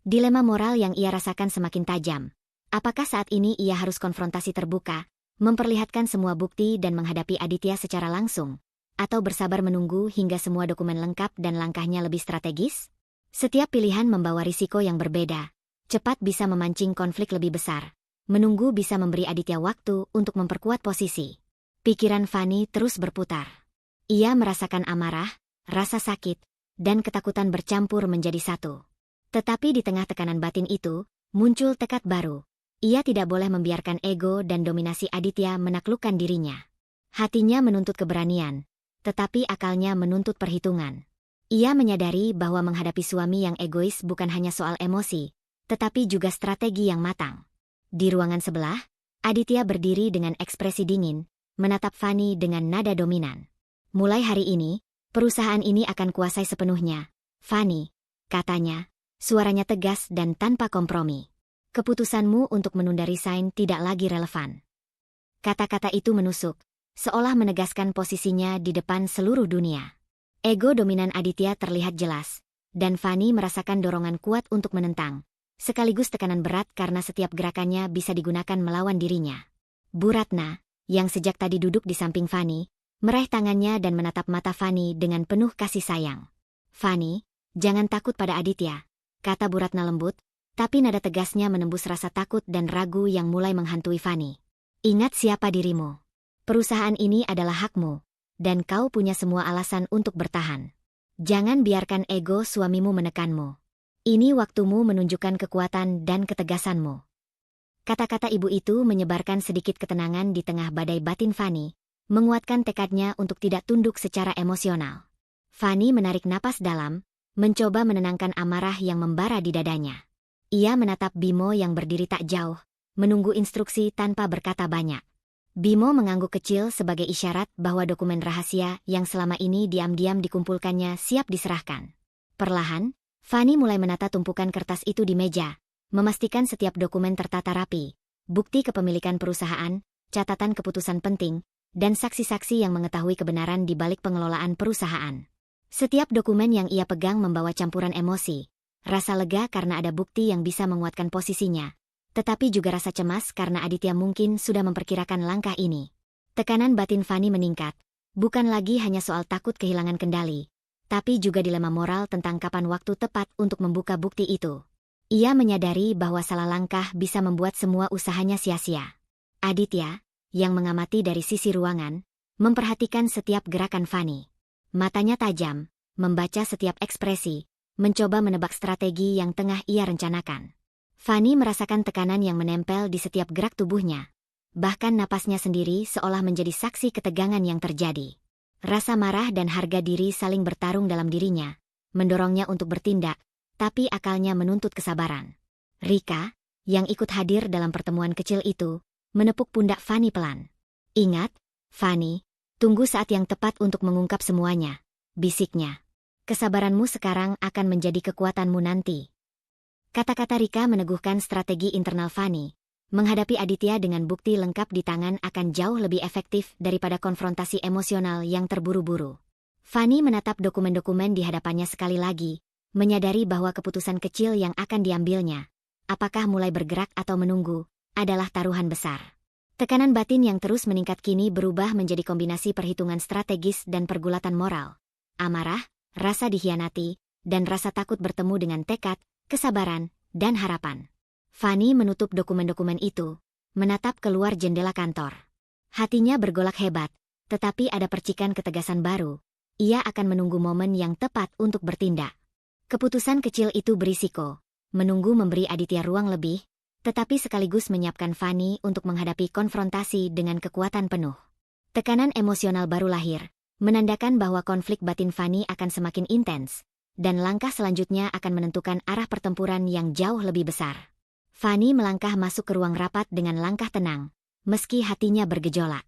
Dilema moral yang ia rasakan semakin tajam. Apakah saat ini ia harus konfrontasi terbuka, memperlihatkan semua bukti dan menghadapi Aditya secara langsung, atau bersabar menunggu hingga semua dokumen lengkap dan langkahnya lebih strategis? Setiap pilihan membawa risiko yang berbeda. Cepat bisa memancing konflik lebih besar. Menunggu bisa memberi Aditya waktu untuk memperkuat posisi. Pikiran Fanny terus berputar. Ia merasakan amarah, rasa sakit, dan ketakutan bercampur menjadi satu. Tetapi di tengah tekanan batin itu, muncul tekad baru. Ia tidak boleh membiarkan ego dan dominasi Aditya menaklukkan dirinya. Hatinya menuntut keberanian, tetapi akalnya menuntut perhitungan. Ia menyadari bahwa menghadapi suami yang egois bukan hanya soal emosi, tetapi juga strategi yang matang. Di ruangan sebelah, Aditya berdiri dengan ekspresi dingin, menatap Fanny dengan nada dominan. Mulai hari ini, perusahaan ini akan kuasai sepenuhnya. Fanny, katanya, suaranya tegas dan tanpa kompromi. Keputusanmu untuk menunda resign tidak lagi relevan. Kata-kata itu menusuk, seolah menegaskan posisinya di depan seluruh dunia. Ego dominan Aditya terlihat jelas, dan Fanny merasakan dorongan kuat untuk menentang, sekaligus tekanan berat karena setiap gerakannya bisa digunakan melawan dirinya. Bu Ratna, yang sejak tadi duduk di samping Fanny, meraih tangannya dan menatap mata Fanny dengan penuh kasih sayang. Fanny, jangan takut pada Aditya, kata Bu Ratna lembut, tapi nada tegasnya menembus rasa takut dan ragu yang mulai menghantui Fanny. Ingat siapa dirimu. Perusahaan ini adalah hakmu, dan kau punya semua alasan untuk bertahan. Jangan biarkan ego suamimu menekanmu. Ini waktumu menunjukkan kekuatan dan ketegasanmu. Kata-kata ibu itu menyebarkan sedikit ketenangan di tengah badai batin Fanny, menguatkan tekadnya untuk tidak tunduk secara emosional. Fanny menarik napas dalam, mencoba menenangkan amarah yang membara di dadanya. Ia menatap Bimo yang berdiri tak jauh, menunggu instruksi tanpa berkata banyak. Bimo mengangguk kecil sebagai isyarat bahwa dokumen rahasia yang selama ini diam-diam dikumpulkannya siap diserahkan. Perlahan, Fanny mulai menata tumpukan kertas itu di meja, memastikan setiap dokumen tertata rapi, bukti kepemilikan perusahaan, catatan keputusan penting, dan saksi-saksi yang mengetahui kebenaran di balik pengelolaan perusahaan. Setiap dokumen yang ia pegang membawa campuran emosi, rasa lega karena ada bukti yang bisa menguatkan posisinya, tetapi juga rasa cemas karena Aditya mungkin sudah memperkirakan langkah ini. Tekanan batin Fanny meningkat, bukan lagi hanya soal takut kehilangan kendali, tapi juga dilema moral tentang kapan waktu tepat untuk membuka bukti itu. Ia menyadari bahwa salah langkah bisa membuat semua usahanya sia-sia. Aditya, yang mengamati dari sisi ruangan, memperhatikan setiap gerakan Fanny. Matanya tajam, membaca setiap ekspresi, mencoba menebak strategi yang tengah ia rencanakan. Fanny merasakan tekanan yang menempel di setiap gerak tubuhnya. Bahkan napasnya sendiri seolah menjadi saksi ketegangan yang terjadi. Rasa marah dan harga diri saling bertarung dalam dirinya, mendorongnya untuk bertindak, tapi akalnya menuntut kesabaran. Rika, yang ikut hadir dalam pertemuan kecil itu, menepuk pundak Fanny pelan. Ingat, Fanny, tunggu saat yang tepat untuk mengungkap semuanya, bisiknya. Kesabaranmu sekarang akan menjadi kekuatanmu nanti. Kata-kata Rika meneguhkan strategi internal Fanny. Menghadapi Aditya dengan bukti lengkap di tangan akan jauh lebih efektif daripada konfrontasi emosional yang terburu-buru. Fanny menatap dokumen-dokumen di hadapannya sekali lagi, menyadari bahwa keputusan kecil yang akan diambilnya, apakah mulai bergerak atau menunggu, adalah taruhan besar. Tekanan batin yang terus meningkat kini berubah menjadi kombinasi perhitungan strategis dan pergulatan moral. Amarah, rasa dikhianati, dan rasa takut bertemu dengan tekad, kesabaran, dan harapan. Fanny menutup dokumen-dokumen itu, menatap keluar jendela kantor. Hatinya bergolak hebat, tetapi ada percikan ketegasan baru. Ia akan menunggu momen yang tepat untuk bertindak. Keputusan kecil itu berisiko, menunggu memberi Aditya ruang lebih, tetapi sekaligus menyiapkan Fanny untuk menghadapi konfrontasi dengan kekuatan penuh. Tekanan emosional baru lahir, menandakan bahwa konflik batin Fanny akan semakin intens, dan langkah selanjutnya akan menentukan arah pertempuran yang jauh lebih besar. Fanny melangkah masuk ke ruang rapat dengan langkah tenang, meski hatinya bergejolak.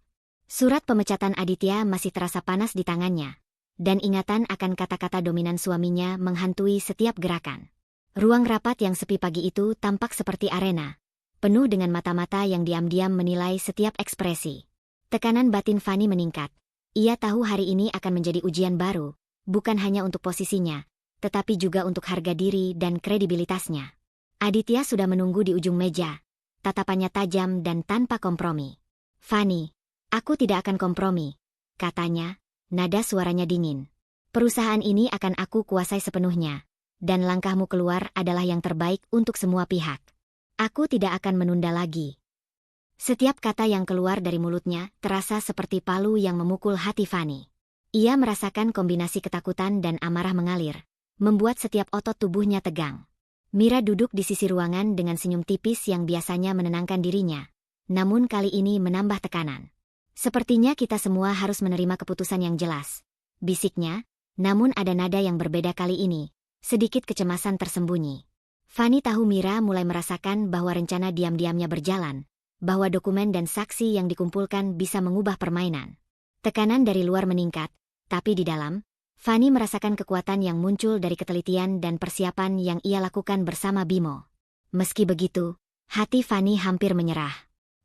Surat pemecatan Aditya masih terasa panas di tangannya, dan ingatan akan kata-kata dominan suaminya menghantui setiap gerakan. Ruang rapat yang sepi pagi itu tampak seperti arena, penuh dengan mata-mata yang diam-diam menilai setiap ekspresi. Tekanan batin Fanny meningkat. Ia tahu hari ini akan menjadi ujian baru, bukan hanya untuk posisinya, tetapi juga untuk harga diri dan kredibilitasnya. Aditya sudah menunggu di ujung meja, tatapannya tajam dan tanpa kompromi. Fanny, aku tidak akan kompromi, katanya, nada suaranya dingin. Perusahaan ini akan aku kuasai sepenuhnya, dan langkahmu keluar adalah yang terbaik untuk semua pihak. Aku tidak akan menunda lagi. Setiap kata yang keluar dari mulutnya terasa seperti palu yang memukul hati Fanny. Ia merasakan kombinasi ketakutan dan amarah mengalir, membuat setiap otot tubuhnya tegang. Mira duduk di sisi ruangan dengan senyum tipis yang biasanya menenangkan dirinya, namun kali ini menambah tekanan. Sepertinya kita semua harus menerima keputusan yang jelas, bisiknya, namun ada nada yang berbeda kali ini, sedikit kecemasan tersembunyi. Fani tahu Mira mulai merasakan bahwa rencana diam-diamnya berjalan, bahwa dokumen dan saksi yang dikumpulkan bisa mengubah permainan. Tekanan dari luar meningkat, tapi di dalam, Fani merasakan kekuatan yang muncul dari ketelitian dan persiapan yang ia lakukan bersama Bimo. Meski begitu, hati Fani hampir menyerah.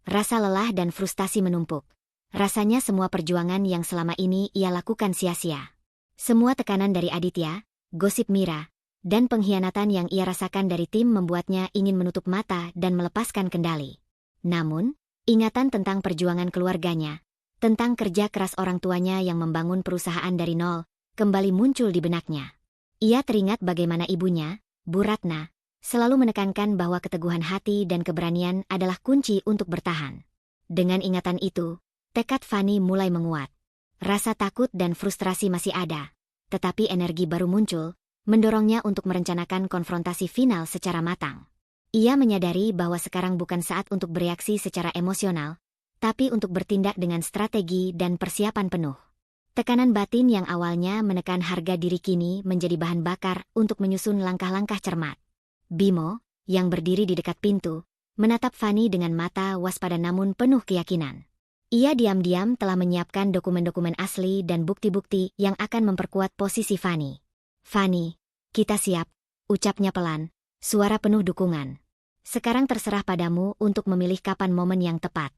Rasa lelah dan frustasi menumpuk. Rasanya semua perjuangan yang selama ini ia lakukan sia-sia. Semua tekanan dari Aditya, gosip Mira, dan pengkhianatan yang ia rasakan dari tim membuatnya ingin menutup mata dan melepaskan kendali. Namun, ingatan tentang perjuangan keluarganya, tentang kerja keras orang tuanya yang membangun perusahaan dari nol, kembali muncul di benaknya. Ia teringat bagaimana ibunya, Bu Ratna, selalu menekankan bahwa keteguhan hati dan keberanian adalah kunci untuk bertahan. Dengan ingatan itu, tekad Fani mulai menguat. Rasa takut dan frustrasi masih ada, tetapi energi baru muncul, mendorongnya untuk merencanakan konfrontasi final secara matang. Ia menyadari bahwa sekarang bukan saat untuk bereaksi secara emosional, tapi untuk bertindak dengan strategi dan persiapan penuh. Tekanan batin yang awalnya menekan harga diri kini menjadi bahan bakar untuk menyusun langkah-langkah cermat. Bimo, yang berdiri di dekat pintu, menatap Fani dengan mata waspada namun penuh keyakinan. Ia diam-diam telah menyiapkan dokumen-dokumen asli dan bukti-bukti yang akan memperkuat posisi Fani. Fani, kita siap, ucapnya pelan, suara penuh dukungan. Sekarang terserah padamu untuk memilih kapan momen yang tepat.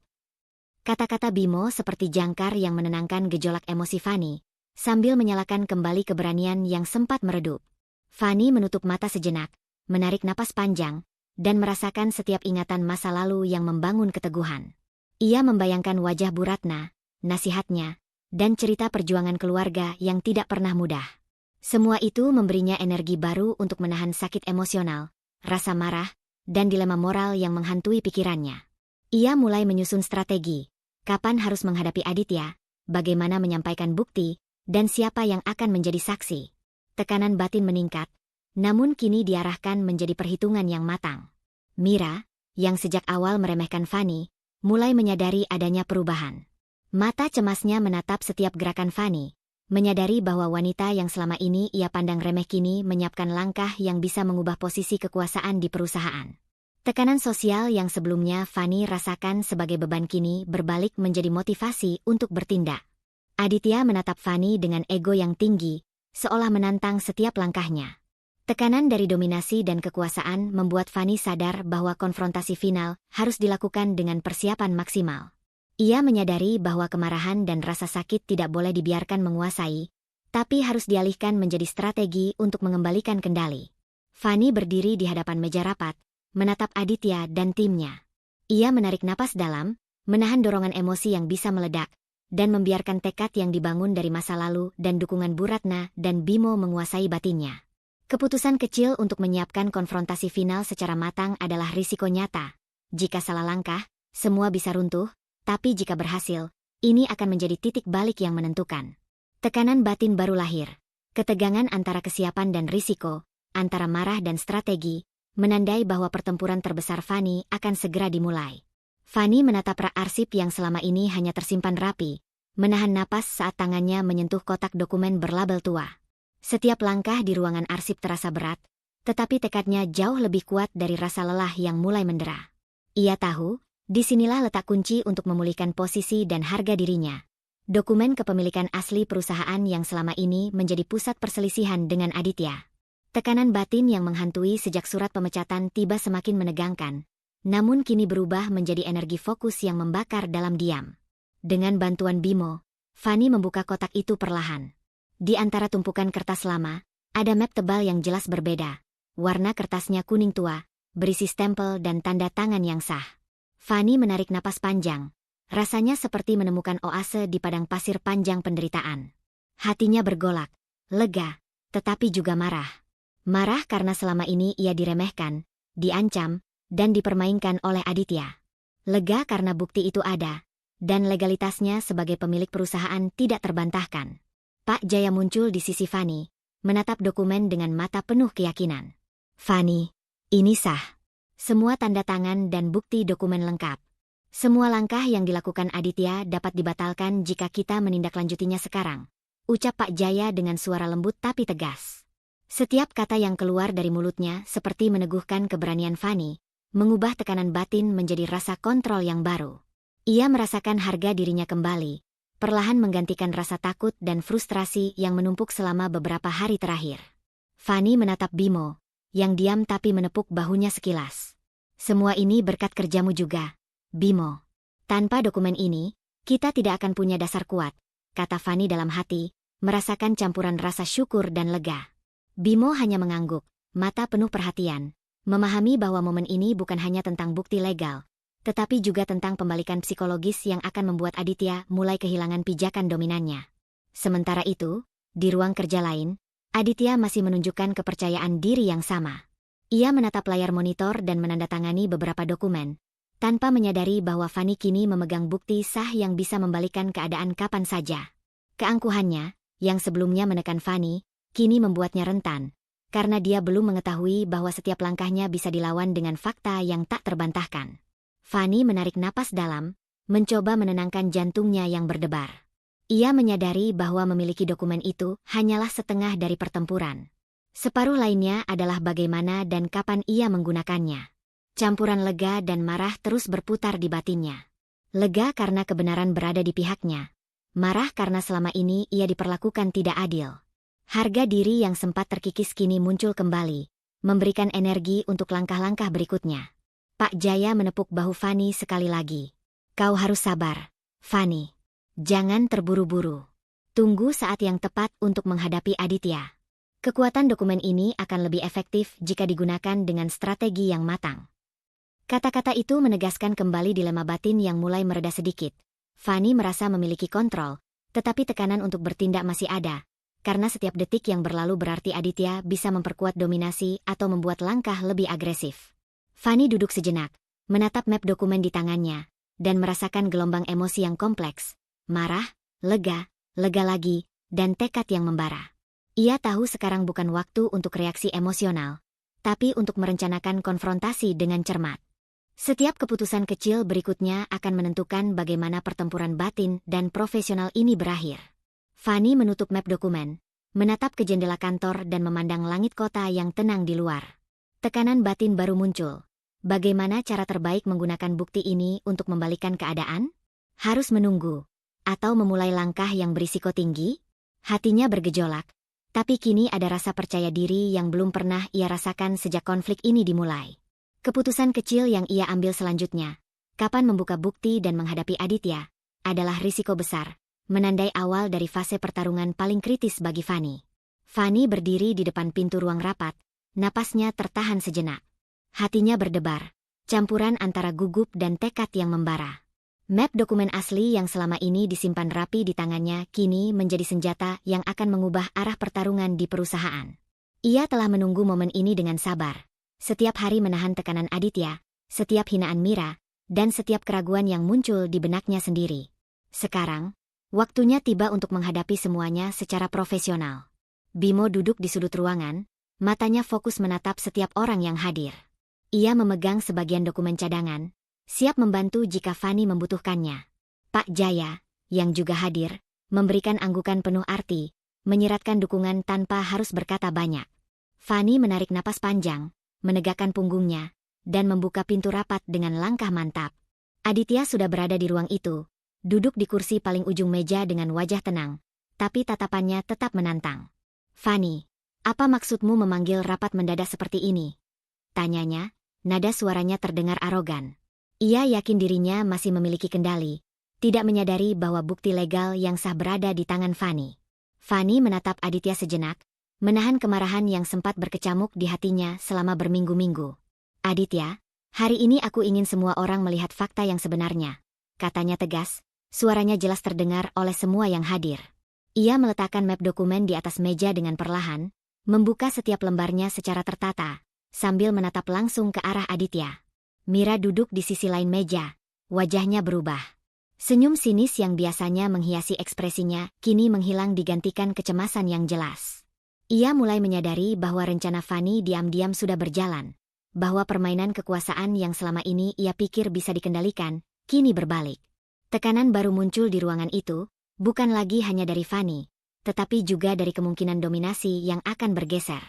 Kata-kata Bimo seperti jangkar yang menenangkan gejolak emosi Fani, sambil menyalakan kembali keberanian yang sempat meredup. Fani menutup mata sejenak, menarik napas panjang, dan merasakan setiap ingatan masa lalu yang membangun keteguhan. Ia membayangkan wajah Bu Ratna, nasihatnya, dan cerita perjuangan keluarga yang tidak pernah mudah. Semua itu memberinya energi baru untuk menahan sakit emosional, rasa marah, dan dilema moral yang menghantui pikirannya. Ia mulai menyusun strategi, kapan harus menghadapi Aditya, bagaimana menyampaikan bukti, dan siapa yang akan menjadi saksi. Tekanan batin meningkat, namun kini diarahkan menjadi perhitungan yang matang. Mira, yang sejak awal meremehkan Fani, mulai menyadari adanya perubahan. Mata cemasnya menatap setiap gerakan Fani, menyadari bahwa wanita yang selama ini ia pandang remeh kini menyiapkan langkah yang bisa mengubah posisi kekuasaan di perusahaan. Tekanan sosial yang sebelumnya Fani rasakan sebagai beban kini berbalik menjadi motivasi untuk bertindak. Aditya menatap Fani dengan ego yang tinggi, seolah menantang setiap langkahnya. Tekanan dari dominasi dan kekuasaan membuat Fani sadar bahwa konfrontasi final harus dilakukan dengan persiapan maksimal. Ia menyadari bahwa kemarahan dan rasa sakit tidak boleh dibiarkan menguasai, tapi harus dialihkan menjadi strategi untuk mengembalikan kendali. Fani berdiri di hadapan meja rapat, menatap Aditya dan timnya. Ia menarik napas dalam, menahan dorongan emosi yang bisa meledak, dan membiarkan tekad yang dibangun dari masa lalu dan dukungan Bu Ratna dan Bimo menguasai batinnya. Keputusan kecil untuk menyiapkan konfrontasi final secara matang adalah risiko nyata. Jika salah langkah, semua bisa runtuh. Tapi jika berhasil, ini akan menjadi titik balik yang menentukan. Tekanan batin baru lahir. Ketegangan antara kesiapan dan risiko, antara marah dan strategi, menandai bahwa pertempuran terbesar Fani akan segera dimulai. Fani menatap rak arsip yang selama ini hanya tersimpan rapi, menahan napas saat tangannya menyentuh kotak dokumen berlabel tua. Setiap langkah di ruangan arsip terasa berat, tetapi tekadnya jauh lebih kuat dari rasa lelah yang mulai mendera. Ia tahu, disinilah letak kunci untuk memulihkan posisi dan harga dirinya. Dokumen kepemilikan asli perusahaan yang selama ini menjadi pusat perselisihan dengan Aditya. Tekanan batin yang menghantui sejak surat pemecatan tiba semakin menegangkan, namun kini berubah menjadi energi fokus yang membakar dalam diam. Dengan bantuan Bimo, Fani membuka kotak itu perlahan. Di antara tumpukan kertas lama, ada map tebal yang jelas berbeda. Warna kertasnya kuning tua, berisi stempel dan tanda tangan yang sah. Fani menarik napas panjang. Rasanya seperti menemukan oase di padang pasir panjang penderitaan. Hatinya bergolak, lega, tetapi juga marah. Marah karena selama ini ia diremehkan, diancam, dan dipermainkan oleh Aditya. Lega karena bukti itu ada, dan legalitasnya sebagai pemilik perusahaan tidak terbantahkan. Pak Jaya muncul di sisi Fani, menatap dokumen dengan mata penuh keyakinan. Fani, ini sah. Semua tanda tangan dan bukti dokumen lengkap. Semua langkah yang dilakukan Aditya dapat dibatalkan jika kita menindaklanjutinya sekarang, ucap Pak Jaya dengan suara lembut tapi tegas. Setiap kata yang keluar dari mulutnya seperti meneguhkan keberanian Fanny, mengubah tekanan batin menjadi rasa kontrol yang baru. Ia merasakan harga dirinya kembali, perlahan menggantikan rasa takut dan frustrasi yang menumpuk selama beberapa hari terakhir. Fanny menatap Bimo, yang diam tapi menepuk bahunya sekilas. Semua ini berkat kerjamu juga, Bimo. Tanpa dokumen ini, kita tidak akan punya dasar kuat, kata Fanny dalam hati, merasakan campuran rasa syukur dan lega. Bimo hanya mengangguk, mata penuh perhatian, memahami bahwa momen ini bukan hanya tentang bukti legal, tetapi juga tentang pembalikan psikologis yang akan membuat Aditya mulai kehilangan pijakan dominannya. Sementara itu, di ruang kerja lain, Aditya masih menunjukkan kepercayaan diri yang sama. Ia menatap layar monitor dan menandatangani beberapa dokumen, tanpa menyadari bahwa Fanny kini memegang bukti sah yang bisa membalikan keadaan kapan saja. Keangkuhannya, yang sebelumnya menekan Fanny, kini membuatnya rentan, karena dia belum mengetahui bahwa setiap langkahnya bisa dilawan dengan fakta yang tak terbantahkan. Fanny menarik napas dalam, mencoba menenangkan jantungnya yang berdebar. Ia menyadari bahwa memiliki dokumen itu hanyalah setengah dari pertempuran. Separuh lainnya adalah bagaimana dan kapan ia menggunakannya. Campuran lega dan marah terus berputar di batinnya. Lega karena kebenaran berada di pihaknya. Marah karena selama ini ia diperlakukan tidak adil. Harga diri yang sempat terkikis kini muncul kembali, memberikan energi untuk langkah-langkah berikutnya. Pak Jaya menepuk bahu Fanny sekali lagi. Kau harus sabar, Fanny. Jangan terburu-buru. Tunggu saat yang tepat untuk menghadapi Aditya. Kekuatan dokumen ini akan lebih efektif jika digunakan dengan strategi yang matang. Kata-kata itu menegaskan kembali dilema batin yang mulai mereda sedikit. Fanny merasa memiliki kontrol, tetapi tekanan untuk bertindak masih ada, karena setiap detik yang berlalu berarti Aditya bisa memperkuat dominasi atau membuat langkah lebih agresif. Fanny duduk sejenak, menatap map dokumen di tangannya, dan merasakan gelombang emosi yang kompleks, marah, lega lagi, dan tekad yang membara. Ia tahu sekarang bukan waktu untuk reaksi emosional, tapi untuk merencanakan konfrontasi dengan cermat. Setiap keputusan kecil berikutnya akan menentukan bagaimana pertempuran batin dan profesional ini berakhir. Fanny menutup map dokumen, menatap ke jendela kantor dan memandang langit kota yang tenang di luar. Tekanan batin baru muncul. Bagaimana cara terbaik menggunakan bukti ini untuk membalikan keadaan? Harus menunggu, atau memulai langkah yang berisiko tinggi? Hatinya bergejolak, tapi kini ada rasa percaya diri yang belum pernah ia rasakan sejak konflik ini dimulai. Keputusan kecil yang ia ambil selanjutnya, kapan membuka bukti dan menghadapi Aditya, adalah risiko besar, menandai awal dari fase pertarungan paling kritis bagi Fanny. Fanny berdiri di depan pintu ruang rapat, napasnya tertahan sejenak. Hatinya berdebar, campuran antara gugup dan tekad yang membara. Map dokumen asli yang selama ini disimpan rapi di tangannya kini menjadi senjata yang akan mengubah arah pertarungan di perusahaan. Ia telah menunggu momen ini dengan sabar. Setiap hari menahan tekanan Aditya, setiap hinaan Mira, dan setiap keraguan yang muncul di benaknya sendiri. Sekarang, waktunya tiba untuk menghadapi semuanya secara profesional. Bimo duduk di sudut ruangan, matanya fokus menatap setiap orang yang hadir. Ia memegang sebagian dokumen cadangan, siap membantu jika Fanny membutuhkannya. Pak Jaya, yang juga hadir, memberikan anggukan penuh arti, menyiratkan dukungan tanpa harus berkata banyak. Fanny menarik napas panjang, menegakkan punggungnya, dan membuka pintu rapat dengan langkah mantap. Aditya sudah berada di ruang itu, duduk di kursi paling ujung meja dengan wajah tenang, tapi tatapannya tetap menantang. Fanny, apa maksudmu memanggil rapat mendadak seperti ini? Tanyanya, nada suaranya terdengar arogan. Ia yakin dirinya masih memiliki kendali, tidak menyadari bahwa bukti legal yang sah berada di tangan Fanny. Fanny menatap Aditya sejenak, menahan kemarahan yang sempat berkecamuk di hatinya selama berminggu-minggu. Aditya, hari ini aku ingin semua orang melihat fakta yang sebenarnya, katanya tegas, suaranya jelas terdengar oleh semua yang hadir. Ia meletakkan map dokumen di atas meja dengan perlahan, membuka setiap lembarnya secara tertata, sambil menatap langsung ke arah Aditya. Mira duduk di sisi lain meja, wajahnya berubah. Senyum sinis yang biasanya menghiasi ekspresinya, kini menghilang digantikan kecemasan yang jelas. Ia mulai menyadari bahwa rencana Fanny diam-diam sudah berjalan, bahwa permainan kekuasaan yang selama ini ia pikir bisa dikendalikan, kini berbalik. Tekanan baru muncul di ruangan itu, bukan lagi hanya dari Fanny, tetapi juga dari kemungkinan dominasi yang akan bergeser.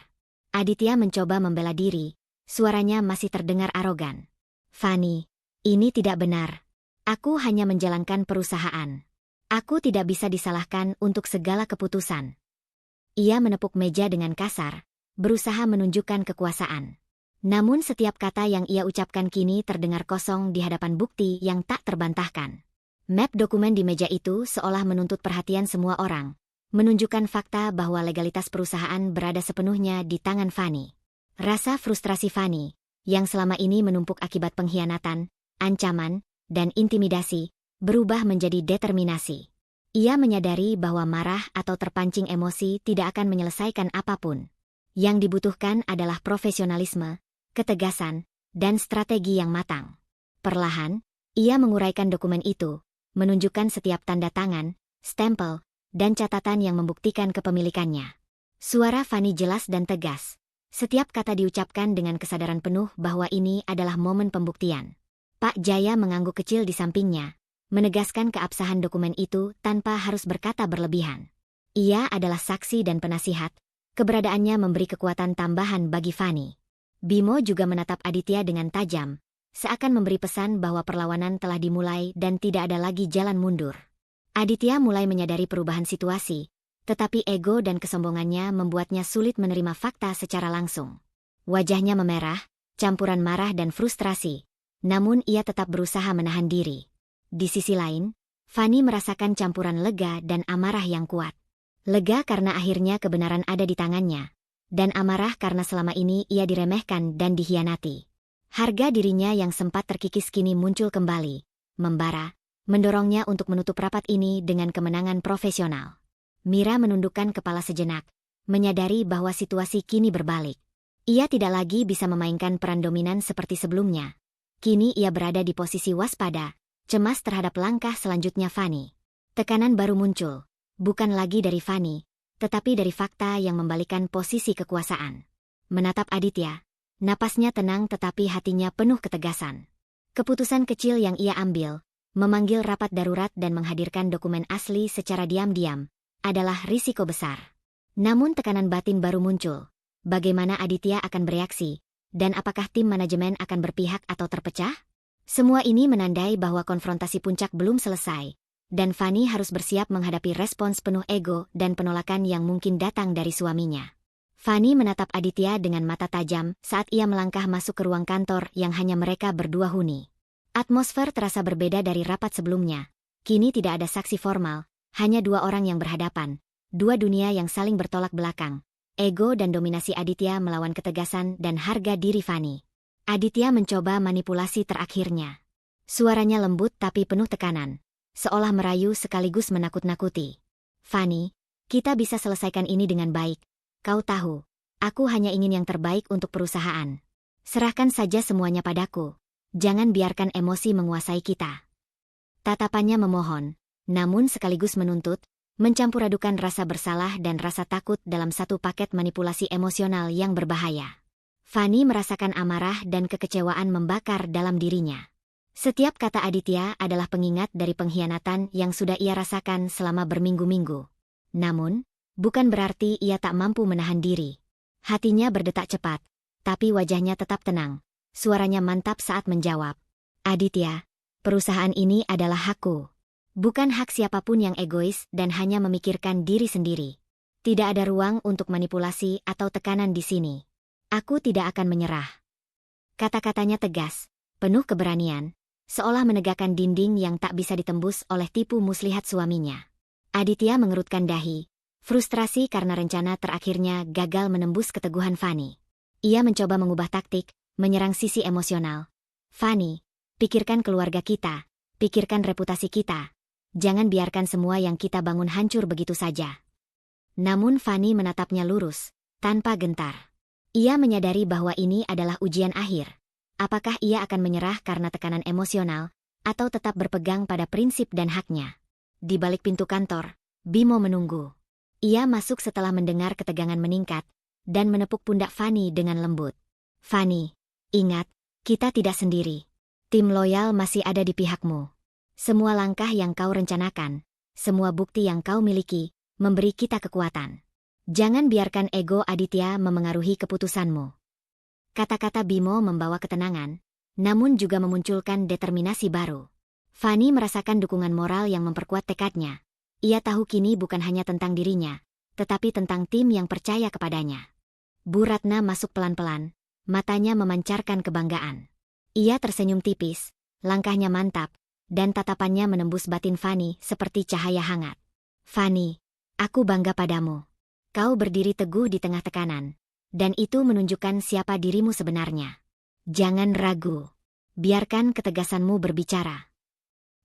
Aditya mencoba membela diri, suaranya masih terdengar arogan. Fanny, ini tidak benar. Aku hanya menjalankan perusahaan. Aku tidak bisa disalahkan untuk segala keputusan. Ia menepuk meja dengan kasar, berusaha menunjukkan kekuasaan. Namun setiap kata yang ia ucapkan kini terdengar kosong di hadapan bukti yang tak terbantahkan. Map dokumen di meja itu seolah menuntut perhatian semua orang, menunjukkan fakta bahwa legalitas perusahaan berada sepenuhnya di tangan Fanny. Rasa frustrasi Fanny, yang selama ini menumpuk akibat pengkhianatan, ancaman, dan intimidasi, berubah menjadi determinasi. Ia menyadari bahwa marah atau terpancing emosi tidak akan menyelesaikan apapun. Yang dibutuhkan adalah profesionalisme, ketegasan, dan strategi yang matang. Perlahan, ia menguraikan dokumen itu, menunjukkan setiap tanda tangan, stempel, dan catatan yang membuktikan kepemilikannya. Suara Fanny jelas dan tegas. Setiap kata diucapkan dengan kesadaran penuh bahwa ini adalah momen pembuktian. Pak Jaya mengangguk kecil di sampingnya, menegaskan keabsahan dokumen itu tanpa harus berkata berlebihan. Ia adalah saksi dan penasihat, keberadaannya memberi kekuatan tambahan bagi Fanny. Bimo juga menatap Aditya dengan tajam, seakan memberi pesan bahwa perlawanan telah dimulai dan tidak ada lagi jalan mundur. Aditya mulai menyadari perubahan situasi, tetapi ego dan kesombongannya membuatnya sulit menerima fakta secara langsung. Wajahnya memerah, campuran marah dan frustrasi, namun ia tetap berusaha menahan diri. Di sisi lain, Fanny merasakan campuran lega dan amarah yang kuat. Lega karena akhirnya kebenaran ada di tangannya, dan amarah karena selama ini ia diremehkan dan dikhianati. Harga dirinya yang sempat terkikis kini muncul kembali, membara, mendorongnya untuk menutup rapat ini dengan kemenangan profesional. Mira menundukkan kepala sejenak, menyadari bahwa situasi kini berbalik. Ia tidak lagi bisa memainkan peran dominan seperti sebelumnya. Kini ia berada di posisi waspada, cemas terhadap langkah selanjutnya Fanny. Tekanan baru muncul, bukan lagi dari Fanny, tetapi dari fakta yang membalikan posisi kekuasaan. Menatap Aditya, napasnya tenang tetapi hatinya penuh ketegasan. Keputusan kecil yang ia ambil, memanggil rapat darurat dan menghadirkan dokumen asli secara diam-diam, adalah risiko besar. Namun tekanan batin baru muncul. Bagaimana Aditya akan bereaksi, dan apakah tim manajemen akan berpihak atau terpecah? Semua ini menandai bahwa konfrontasi puncak belum selesai, dan Fanny harus bersiap menghadapi respons penuh ego dan penolakan yang mungkin datang dari suaminya. Fanny menatap Aditya dengan mata tajam saat ia melangkah masuk ke ruang kantor yang hanya mereka berdua huni. Atmosfer terasa berbeda dari rapat sebelumnya. Kini tidak ada saksi formal, hanya dua orang yang berhadapan, dua dunia yang saling bertolak belakang. Ego dan dominasi Aditya melawan ketegasan dan harga diri Fanny. Aditya mencoba manipulasi terakhirnya. Suaranya lembut tapi penuh tekanan, seolah merayu sekaligus menakut-nakuti. Fanny, kita bisa selesaikan ini dengan baik. Kau tahu, aku hanya ingin yang terbaik untuk perusahaan. Serahkan saja semuanya padaku. Jangan biarkan emosi menguasai kita. Tatapannya memohon, namun sekaligus menuntut, mencampuradukan rasa bersalah dan rasa takut dalam satu paket manipulasi emosional yang berbahaya. Fanny merasakan amarah dan kekecewaan membakar dalam dirinya. Setiap kata Aditya adalah pengingat dari pengkhianatan yang sudah ia rasakan selama berminggu-minggu. Namun, bukan berarti ia tak mampu menahan diri. Hatinya berdetak cepat, tapi wajahnya tetap tenang. Suaranya mantap saat menjawab. Aditya, perusahaan ini adalah hakku. Bukan hak siapapun yang egois dan hanya memikirkan diri sendiri. Tidak ada ruang untuk manipulasi atau tekanan di sini. Aku tidak akan menyerah. Kata-katanya tegas, penuh keberanian, seolah menegakkan dinding yang tak bisa ditembus oleh tipu muslihat suaminya. Aditya mengerutkan dahi, frustrasi karena rencana terakhirnya gagal menembus keteguhan Fanny. Ia mencoba mengubah taktik, menyerang sisi emosional. Fanny, pikirkan keluarga kita, pikirkan reputasi kita. Jangan biarkan semua yang kita bangun hancur begitu saja. Namun Fanny menatapnya lurus, tanpa gentar. Ia menyadari bahwa ini adalah ujian akhir. Apakah ia akan menyerah karena tekanan emosional, atau tetap berpegang pada prinsip dan haknya? Di balik pintu kantor, Bimo menunggu. Ia masuk setelah mendengar ketegangan meningkat, dan menepuk pundak Fanny dengan lembut. Fanny, ingat, kita tidak sendiri. Tim loyal masih ada di pihakmu. Semua langkah yang kau rencanakan, semua bukti yang kau miliki, memberi kita kekuatan. Jangan biarkan ego Aditya memengaruhi keputusanmu. Kata-kata Bimo membawa ketenangan, namun juga memunculkan determinasi baru. Fanny merasakan dukungan moral yang memperkuat tekadnya. Ia tahu kini bukan hanya tentang dirinya, tetapi tentang tim yang percaya kepadanya. Bu Ratna masuk pelan-pelan, matanya memancarkan kebanggaan. Ia tersenyum tipis, langkahnya mantap, dan tatapannya menembus batin Fanny seperti cahaya hangat. Fanny, aku bangga padamu. Kau berdiri teguh di tengah tekanan, dan itu menunjukkan siapa dirimu sebenarnya. Jangan ragu. Biarkan ketegasanmu berbicara.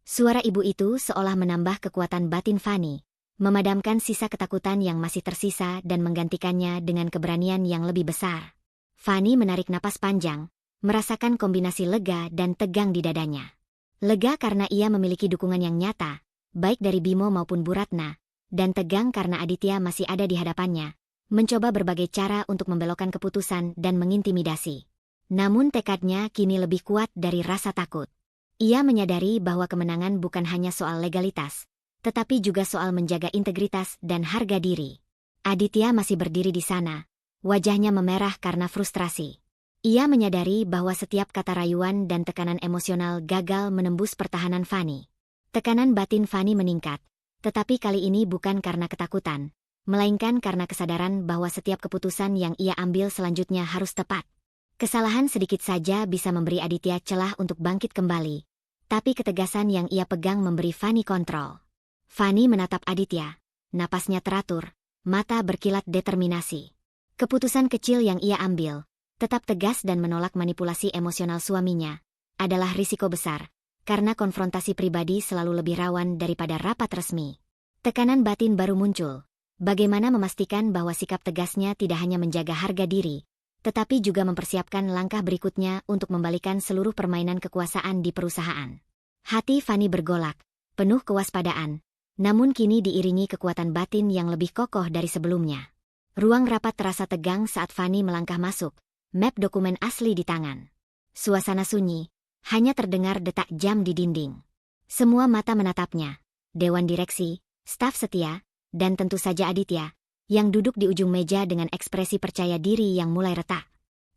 Suara ibu itu seolah menambah kekuatan batin Fanny, memadamkan sisa ketakutan yang masih tersisa dan menggantikannya dengan keberanian yang lebih besar. Fanny menarik napas panjang, merasakan kombinasi lega dan tegang di dadanya. Lega karena ia memiliki dukungan yang nyata, baik dari Bimo maupun Bu Ratna, dan tegang karena Aditya masih ada di hadapannya, mencoba berbagai cara untuk membelokkan keputusan dan mengintimidasi. Namun tekadnya kini lebih kuat dari rasa takut. Ia menyadari bahwa kemenangan bukan hanya soal legalitas, tetapi juga soal menjaga integritas dan harga diri. Aditya masih berdiri di sana, wajahnya memerah karena frustrasi. Ia menyadari bahwa setiap kata rayuan dan tekanan emosional gagal menembus pertahanan Fanny. Tekanan batin Fanny meningkat, tetapi kali ini bukan karena ketakutan, melainkan karena kesadaran bahwa setiap keputusan yang ia ambil selanjutnya harus tepat. Kesalahan sedikit saja bisa memberi Aditya celah untuk bangkit kembali, tapi ketegasan yang ia pegang memberi Fanny kontrol. Fanny menatap Aditya, napasnya teratur, mata berkilat determinasi. Keputusan kecil yang ia ambil, tetap tegas dan menolak manipulasi emosional suaminya, adalah risiko besar, karena konfrontasi pribadi selalu lebih rawan daripada rapat resmi. Tekanan batin baru muncul. Bagaimana memastikan bahwa sikap tegasnya tidak hanya menjaga harga diri, tetapi juga mempersiapkan langkah berikutnya untuk membalikan seluruh permainan kekuasaan di perusahaan. Hati Fanny bergolak, penuh kewaspadaan, namun kini diiringi kekuatan batin yang lebih kokoh dari sebelumnya. Ruang rapat terasa tegang saat Fanny melangkah masuk, map dokumen asli di tangan. Suasana sunyi, hanya terdengar detak jam di dinding. Semua mata menatapnya, dewan direksi, staf setia, dan tentu saja Aditya, yang duduk di ujung meja dengan ekspresi percaya diri yang mulai retak.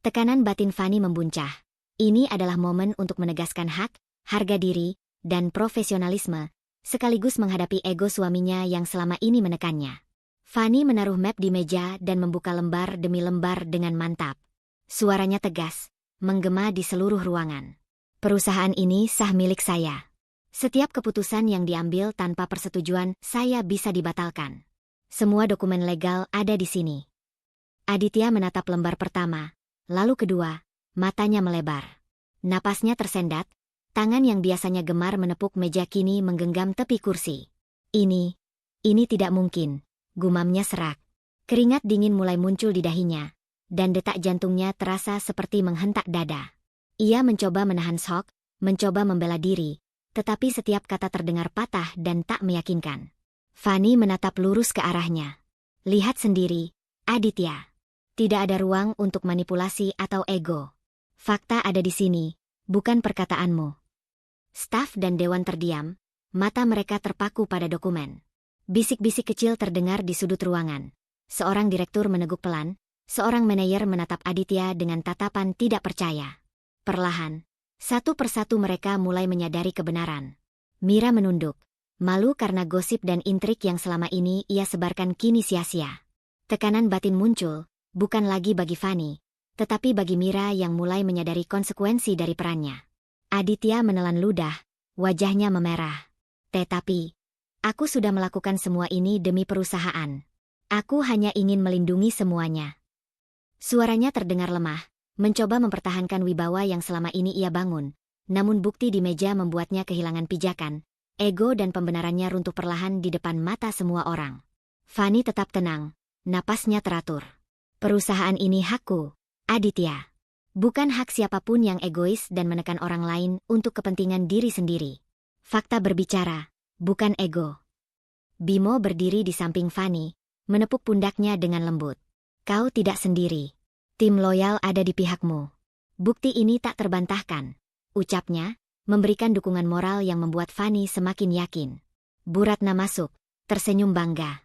Tekanan batin Fanny membuncah. Ini adalah momen untuk menegaskan hak, harga diri, dan profesionalisme, sekaligus menghadapi ego suaminya yang selama ini menekannya. Fanny menaruh map di meja dan membuka lembar demi lembar dengan mantap. Suaranya tegas, menggema di seluruh ruangan. Perusahaan ini sah milik saya. Setiap keputusan yang diambil tanpa persetujuan saya bisa dibatalkan. Semua dokumen legal ada di sini. Aditya menatap lembar pertama, lalu kedua, matanya melebar. Napasnya tersendat, tangan yang biasanya gemar menepuk meja kini menggenggam tepi kursi. Ini tidak mungkin, gumamnya serak. Keringat dingin mulai muncul di dahinya, dan detak jantungnya terasa seperti menghentak dada. Ia mencoba menahan shock, mencoba membela diri, tetapi setiap kata terdengar patah dan tak meyakinkan. Fanny menatap lurus ke arahnya. Lihat sendiri, Aditya. Tidak ada ruang untuk manipulasi atau ego. Fakta ada di sini, bukan perkataanmu. Staf dan dewan terdiam, mata mereka terpaku pada dokumen. Bisik-bisik kecil terdengar di sudut ruangan. Seorang direktur meneguk pelan, seorang manajer menatap Aditya dengan tatapan tidak percaya. Perlahan, satu persatu mereka mulai menyadari kebenaran. Mira menunduk, malu karena gosip dan intrik yang selama ini ia sebarkan kini sia-sia. Tekanan batin muncul, bukan lagi bagi Fanny, tetapi bagi Mira yang mulai menyadari konsekuensi dari perannya. Aditya menelan ludah, wajahnya memerah. Tetapi, aku sudah melakukan semua ini demi perusahaan. Aku hanya ingin melindungi semuanya. Suaranya terdengar lemah, mencoba mempertahankan wibawa yang selama ini ia bangun, namun bukti di meja membuatnya kehilangan pijakan, ego dan pembenarannya runtuh perlahan di depan mata semua orang. Fanny tetap tenang, napasnya teratur. Perusahaan ini hakku, Aditya. Bukan hak siapapun yang egois dan menekan orang lain untuk kepentingan diri sendiri. Fakta berbicara, bukan ego. Bimo berdiri di samping Fanny, menepuk pundaknya dengan lembut. Kau tidak sendiri. Tim loyal ada di pihakmu. Bukti ini tak terbantahkan, ucapnya, memberikan dukungan moral yang membuat Fanny semakin yakin. Bu Ratna masuk, tersenyum bangga.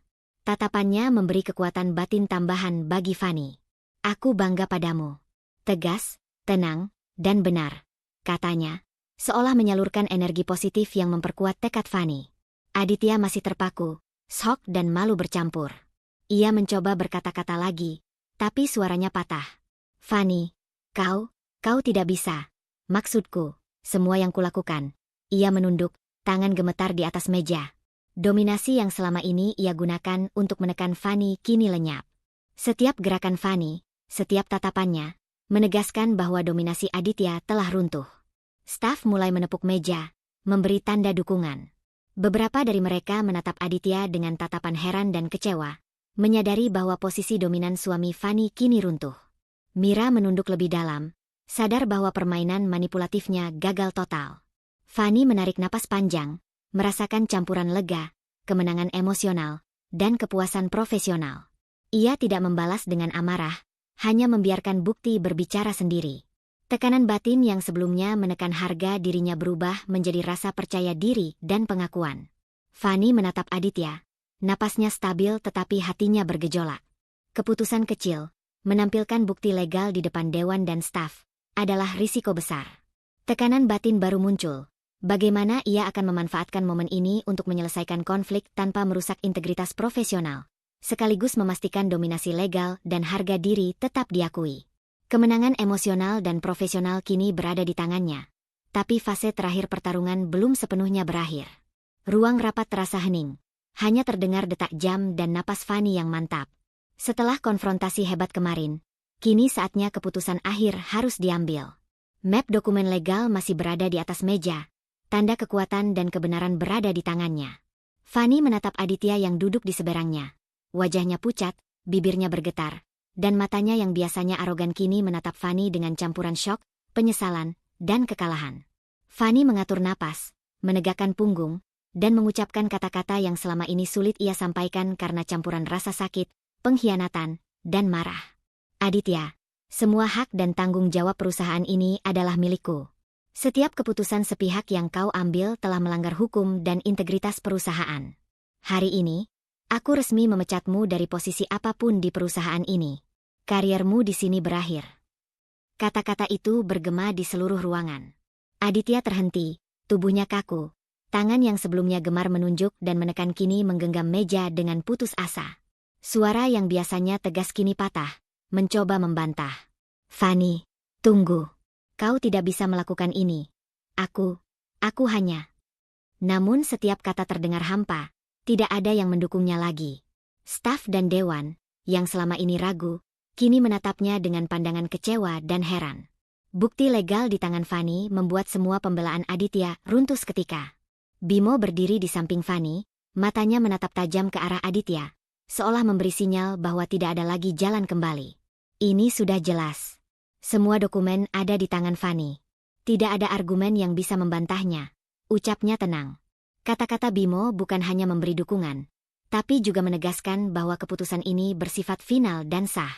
Tatapannya memberi kekuatan batin tambahan bagi Fanny. Aku bangga padamu. Tegas, tenang, dan benar, katanya, seolah menyalurkan energi positif yang memperkuat tekad Fanny. Aditya masih terpaku, shock dan malu bercampur. Ia mencoba berkata-kata lagi, tapi suaranya patah. Fanny, kau tidak bisa. Maksudku, semua yang kulakukan. Ia menunduk, tangan gemetar di atas meja. Dominasi yang selama ini ia gunakan untuk menekan Fanny kini lenyap. Setiap gerakan Fanny, setiap tatapannya, menegaskan bahwa dominasi Aditya telah runtuh. Staf mulai menepuk meja, memberi tanda dukungan. Beberapa dari mereka menatap Aditya dengan tatapan heran dan kecewa, menyadari bahwa posisi dominan suami Fanny kini runtuh. Mira menunduk lebih dalam, sadar bahwa permainan manipulatifnya gagal total. Fanny menarik napas panjang, merasakan campuran lega, kemenangan emosional, dan kepuasan profesional. Ia tidak membalas dengan amarah, hanya membiarkan bukti berbicara sendiri. Tekanan batin yang sebelumnya menekan harga dirinya berubah menjadi rasa percaya diri dan pengakuan. Fanny menatap Aditya, napasnya stabil tetapi hatinya bergejolak. Keputusan kecil, menampilkan bukti legal di depan dewan dan staf, adalah risiko besar. Tekanan batin baru muncul. Bagaimana ia akan memanfaatkan momen ini untuk menyelesaikan konflik tanpa merusak integritas profesional, sekaligus memastikan dominasi legal dan harga diri tetap diakui. Kemenangan emosional dan profesional kini berada di tangannya, tapi fase terakhir pertarungan belum sepenuhnya berakhir. Ruang rapat terasa hening, hanya terdengar detak jam dan napas Fanny yang mantap. Setelah konfrontasi hebat kemarin, kini saatnya keputusan akhir harus diambil. Map dokumen legal masih berada di atas meja, tanda kekuatan dan kebenaran berada di tangannya. Fanny menatap Aditya yang duduk di seberangnya. Wajahnya pucat, bibirnya bergetar, dan matanya yang biasanya arogan kini menatap Fanny dengan campuran syok, penyesalan, dan kekalahan. Fanny mengatur napas, menegakkan punggung, dan mengucapkan kata-kata yang selama ini sulit ia sampaikan karena campuran rasa sakit, pengkhianatan, dan marah. Aditya, semua hak dan tanggung jawab perusahaan ini adalah milikku. Setiap keputusan sepihak yang kau ambil telah melanggar hukum dan integritas perusahaan. Hari ini, aku resmi memecatmu dari posisi apapun di perusahaan ini. Kariermu di sini berakhir. Kata-kata itu bergema di seluruh ruangan. Aditya terhenti, tubuhnya kaku. Tangan yang sebelumnya gemar menunjuk dan menekan kini menggenggam meja dengan putus asa. Suara yang biasanya tegas kini patah, mencoba membantah. Fanny, tunggu. Kau tidak bisa melakukan ini. Aku hanya. Namun setiap kata terdengar hampa. Tidak ada yang mendukungnya lagi. Staf dan dewan, yang selama ini ragu, kini menatapnya dengan pandangan kecewa dan heran. Bukti legal di tangan Fanny membuat semua pembelaan Aditya runtuh seketika. Bimo berdiri di samping Fanny, matanya menatap tajam ke arah Aditya, seolah memberi sinyal bahwa tidak ada lagi jalan kembali. Ini sudah jelas. Semua dokumen ada di tangan Fanny. Tidak ada argumen yang bisa membantahnya. Ucapnya tenang. Kata-kata Bimo bukan hanya memberi dukungan, tapi juga menegaskan bahwa keputusan ini bersifat final dan sah.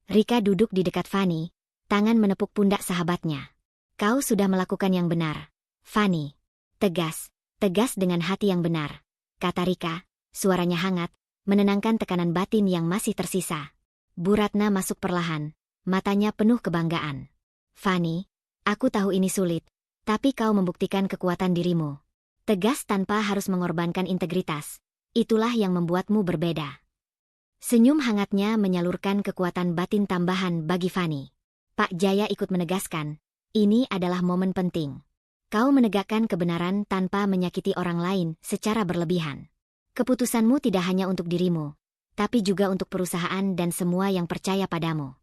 Rika duduk di dekat Fanny, tangan menepuk pundak sahabatnya. Kau sudah melakukan yang benar, Fanny. Tegas dengan hati yang benar, kata Rika, suaranya hangat, menenangkan tekanan batin yang masih tersisa. Bu Ratna masuk perlahan, matanya penuh kebanggaan. Fanny, aku tahu ini sulit, tapi kau membuktikan kekuatan dirimu. Tegas tanpa harus mengorbankan integritas. Itulah yang membuatmu berbeda. Senyum hangatnya menyalurkan kekuatan batin tambahan bagi Fanny. Pak Jaya ikut menegaskan, ini adalah momen penting. Kau menegakkan kebenaran tanpa menyakiti orang lain secara berlebihan. Keputusanmu tidak hanya untuk dirimu, tapi juga untuk perusahaan dan semua yang percaya padamu.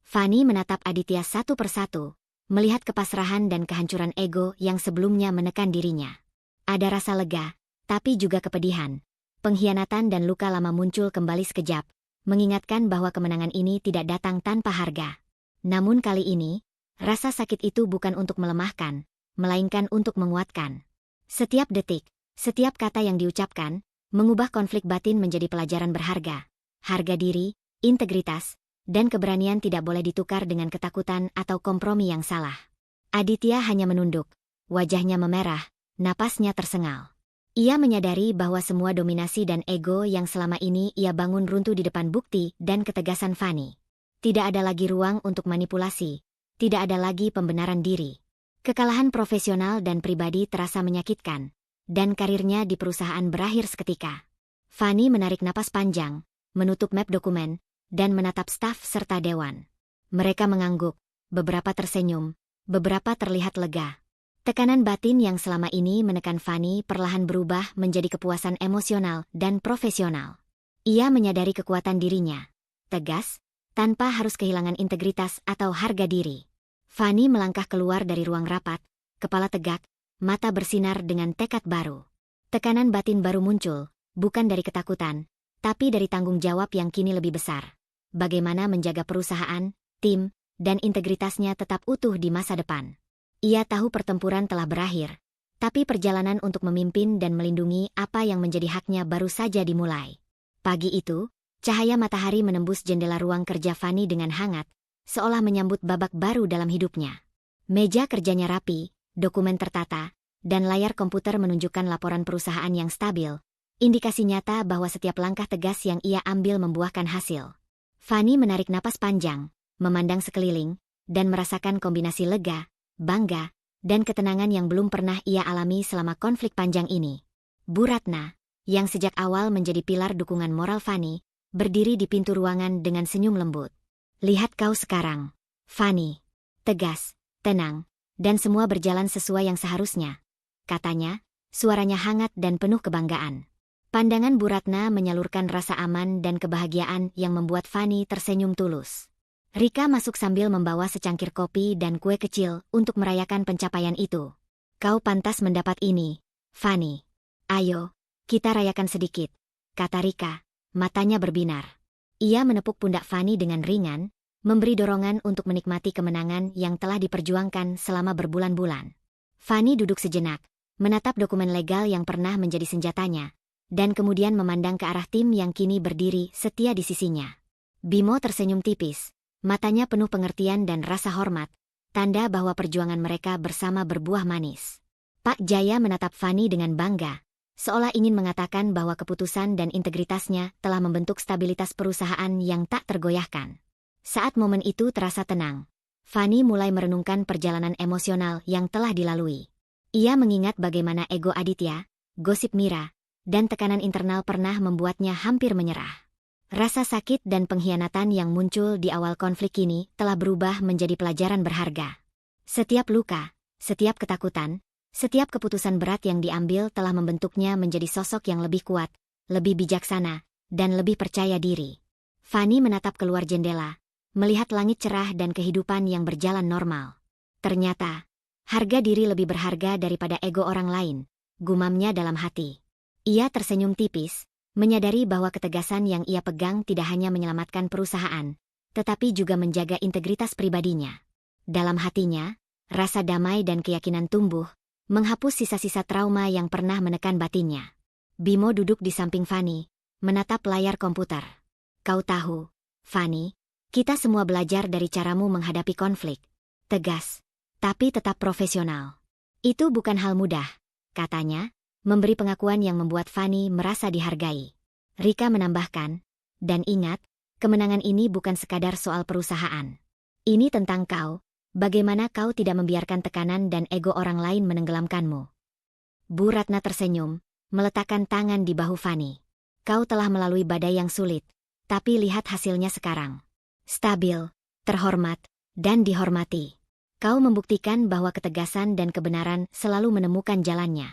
Fanny menatap Aditya satu persatu, melihat kepasrahan dan kehancuran ego yang sebelumnya menekan dirinya. Ada rasa lega, tapi juga kepedihan. Pengkhianatan dan luka lama muncul kembali sekejap, mengingatkan bahwa kemenangan ini tidak datang tanpa harga. Namun kali ini, rasa sakit itu bukan untuk melemahkan, melainkan untuk menguatkan. Setiap detik, setiap kata yang diucapkan, mengubah konflik batin menjadi pelajaran berharga. Harga diri, integritas, dan keberanian tidak boleh ditukar dengan ketakutan atau kompromi yang salah. Aditya hanya menunduk, wajahnya memerah, napasnya tersengal. Ia menyadari bahwa semua dominasi dan ego yang selama ini ia bangun runtuh di depan bukti dan ketegasan Fanny. Tidak ada lagi ruang untuk manipulasi, tidak ada lagi pembenaran diri. Kekalahan profesional dan pribadi terasa menyakitkan, dan karirnya di perusahaan berakhir seketika. Fanny menarik napas panjang, menutup map dokumen, dan menatap staf serta dewan. Mereka mengangguk, beberapa tersenyum, beberapa terlihat lega. Tekanan batin yang selama ini menekan Fanny perlahan berubah menjadi kepuasan emosional dan profesional. Ia menyadari kekuatan dirinya, tegas, tanpa harus kehilangan integritas atau harga diri. Fanny melangkah keluar dari ruang rapat, kepala tegak, mata bersinar dengan tekad baru. Tekanan batin baru muncul, bukan dari ketakutan, tapi dari tanggung jawab yang kini lebih besar. Bagaimana menjaga perusahaan, tim, dan integritasnya tetap utuh di masa depan. Ia tahu pertempuran telah berakhir, tapi perjalanan untuk memimpin dan melindungi apa yang menjadi haknya baru saja dimulai. Pagi itu, cahaya matahari menembus jendela ruang kerja Fanny dengan hangat, seolah menyambut babak baru dalam hidupnya. Meja kerjanya rapi, dokumen tertata, dan layar komputer menunjukkan laporan perusahaan yang stabil, indikasi nyata bahwa setiap langkah tegas yang ia ambil membuahkan hasil. Fanny menarik napas panjang, memandang sekeliling, dan merasakan kombinasi lega, bangga, dan ketenangan yang belum pernah ia alami selama konflik panjang ini. Bu Ratna, yang sejak awal menjadi pilar dukungan moral Fanny, berdiri di pintu ruangan dengan senyum lembut. Lihat kau sekarang, Fanny. Tegas, tenang, dan semua berjalan sesuai yang seharusnya, katanya, suaranya hangat dan penuh kebanggaan. Pandangan Bu Ratna menyalurkan rasa aman dan kebahagiaan yang membuat Fanny tersenyum tulus. Rika masuk sambil membawa secangkir kopi dan kue kecil untuk merayakan pencapaian itu. Kau pantas mendapat ini, Fanny. Ayo, kita rayakan sedikit, kata Rika, matanya berbinar. Ia menepuk pundak Fanny dengan ringan, memberi dorongan untuk menikmati kemenangan yang telah diperjuangkan selama berbulan-bulan. Fanny duduk sejenak, menatap dokumen legal yang pernah menjadi senjatanya, dan kemudian memandang ke arah tim yang kini berdiri setia di sisinya. Bimo tersenyum tipis, matanya penuh pengertian dan rasa hormat, tanda bahwa perjuangan mereka bersama berbuah manis. Pak Jaya menatap Fanny dengan bangga, seolah ingin mengatakan bahwa keputusan dan integritasnya telah membentuk stabilitas perusahaan yang tak tergoyahkan. Saat momen itu terasa tenang, Fanny mulai merenungkan perjalanan emosional yang telah dilalui. Ia mengingat bagaimana ego Aditya, gosip Mira, dan tekanan internal pernah membuatnya hampir menyerah. Rasa sakit dan pengkhianatan yang muncul di awal konflik ini telah berubah menjadi pelajaran berharga. Setiap luka, setiap ketakutan, setiap keputusan berat yang diambil telah membentuknya menjadi sosok yang lebih kuat, lebih bijaksana, dan lebih percaya diri. Fanny menatap keluar jendela, melihat langit cerah dan kehidupan yang berjalan normal. Ternyata, harga diri lebih berharga daripada ego orang lain, gumamnya dalam hati. Ia tersenyum tipis, menyadari bahwa ketegasan yang ia pegang tidak hanya menyelamatkan perusahaan, tetapi juga menjaga integritas pribadinya. Dalam hatinya, rasa damai dan keyakinan tumbuh, menghapus sisa-sisa trauma yang pernah menekan batinnya. Bimo duduk di samping Fanny, menatap layar komputer. Kau tahu, Fanny, kita semua belajar dari caramu menghadapi konflik. Tegas, tapi tetap profesional. Itu bukan hal mudah, katanya, memberi pengakuan yang membuat Fanny merasa dihargai. Rika menambahkan, dan ingat, kemenangan ini bukan sekadar soal perusahaan. Ini tentang kau. Bagaimana kau tidak membiarkan tekanan dan ego orang lain menenggelamkanmu? Bu Ratna tersenyum, meletakkan tangan di bahu Fanny. Kau telah melalui badai yang sulit, tapi lihat hasilnya sekarang. Stabil, terhormat, dan dihormati. Kau membuktikan bahwa ketegasan dan kebenaran selalu menemukan jalannya.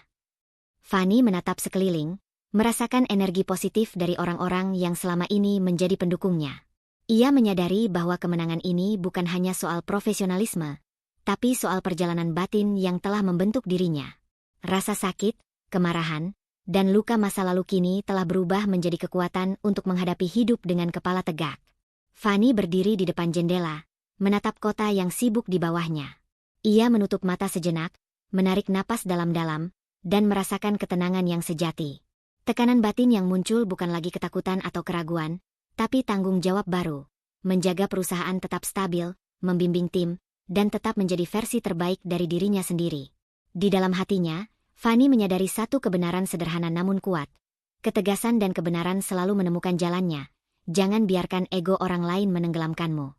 Fanny menatap sekeliling, merasakan energi positif dari orang-orang yang selama ini menjadi pendukungnya. Ia menyadari bahwa kemenangan ini bukan hanya soal profesionalisme, tapi soal perjalanan batin yang telah membentuk dirinya. Rasa sakit, kemarahan, dan luka masa lalu kini telah berubah menjadi kekuatan untuk menghadapi hidup dengan kepala tegak. Fanny berdiri di depan jendela, menatap kota yang sibuk di bawahnya. Ia menutup mata sejenak, menarik napas dalam-dalam, dan merasakan ketenangan yang sejati. Tekanan batin yang muncul bukan lagi ketakutan atau keraguan, tapi tanggung jawab baru, menjaga perusahaan tetap stabil, membimbing tim, dan tetap menjadi versi terbaik dari dirinya sendiri. Di dalam hatinya, Fanny menyadari satu kebenaran sederhana namun kuat. Ketegasan dan kebenaran selalu menemukan jalannya. Jangan biarkan ego orang lain menenggelamkanmu.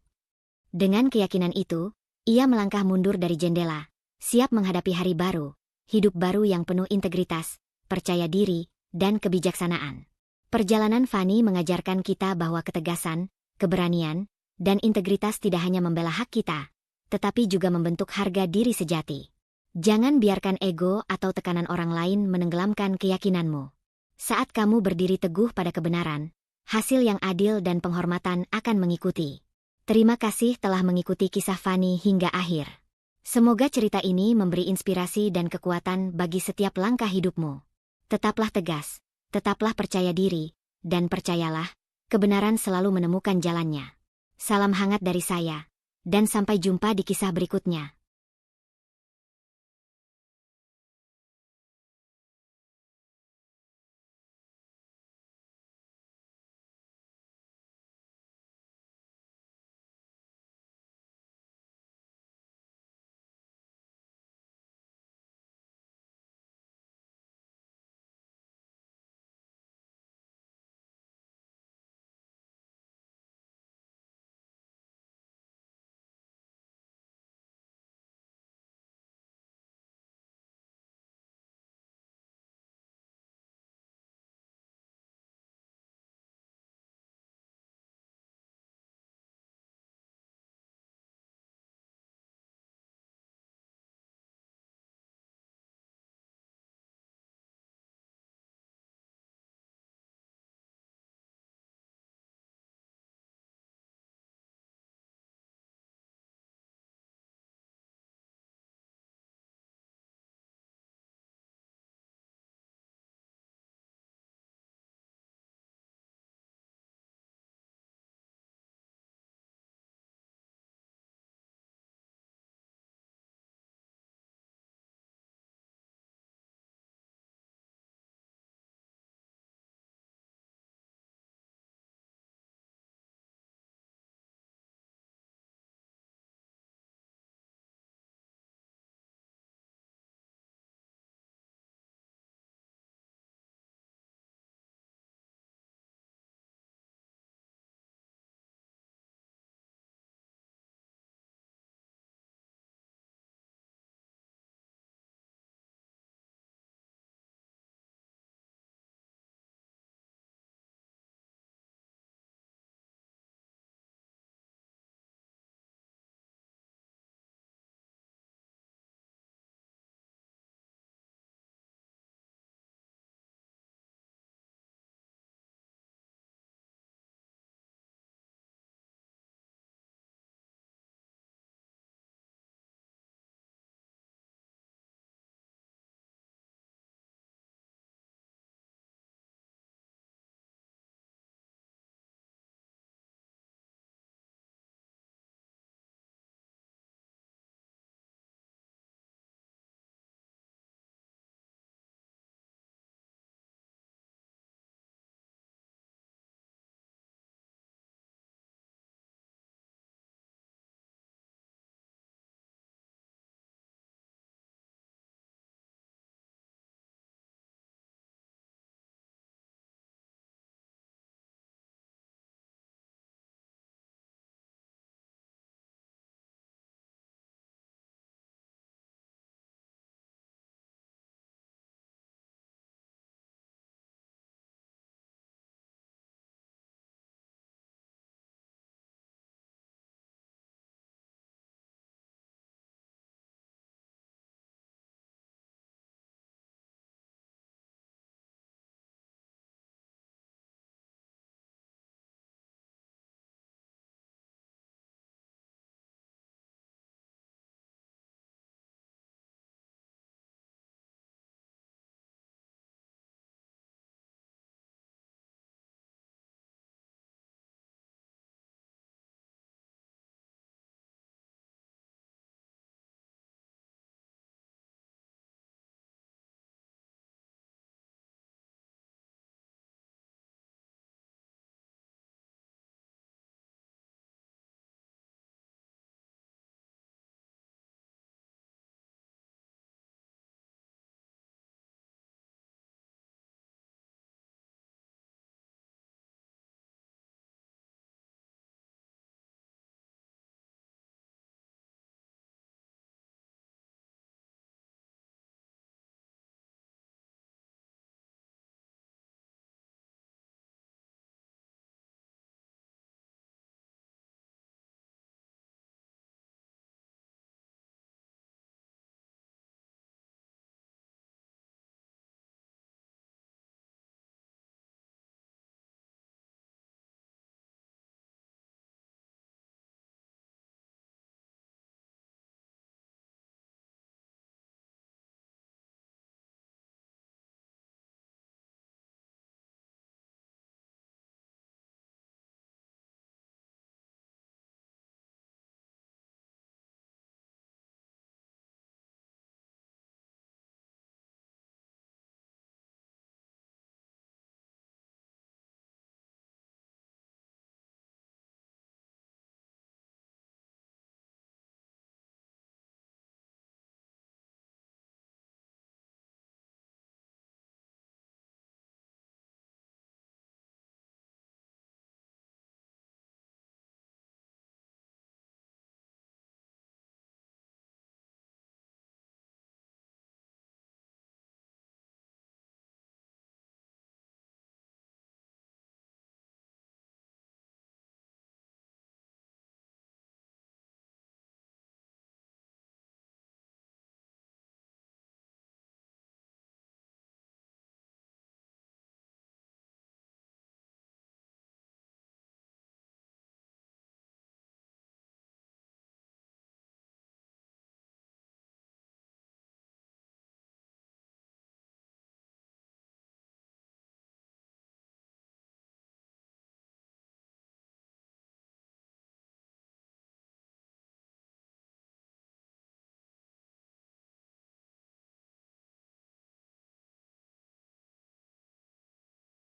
Dengan keyakinan itu, ia melangkah mundur dari jendela, siap menghadapi hari baru, hidup baru yang penuh integritas, percaya diri, dan kebijaksanaan. Perjalanan Fanny mengajarkan kita bahwa ketegasan, keberanian, dan integritas tidak hanya membela hak kita, tetapi juga membentuk harga diri sejati. Jangan biarkan ego atau tekanan orang lain menenggelamkan keyakinanmu. Saat kamu berdiri teguh pada kebenaran, hasil yang adil dan penghormatan akan mengikuti. Terima kasih telah mengikuti kisah Fanny hingga akhir. Semoga cerita ini memberi inspirasi dan kekuatan bagi setiap langkah hidupmu. Tetaplah tegas, tetaplah percaya diri, dan percayalah, kebenaran selalu menemukan jalannya. Salam hangat dari saya, dan sampai jumpa di kisah berikutnya.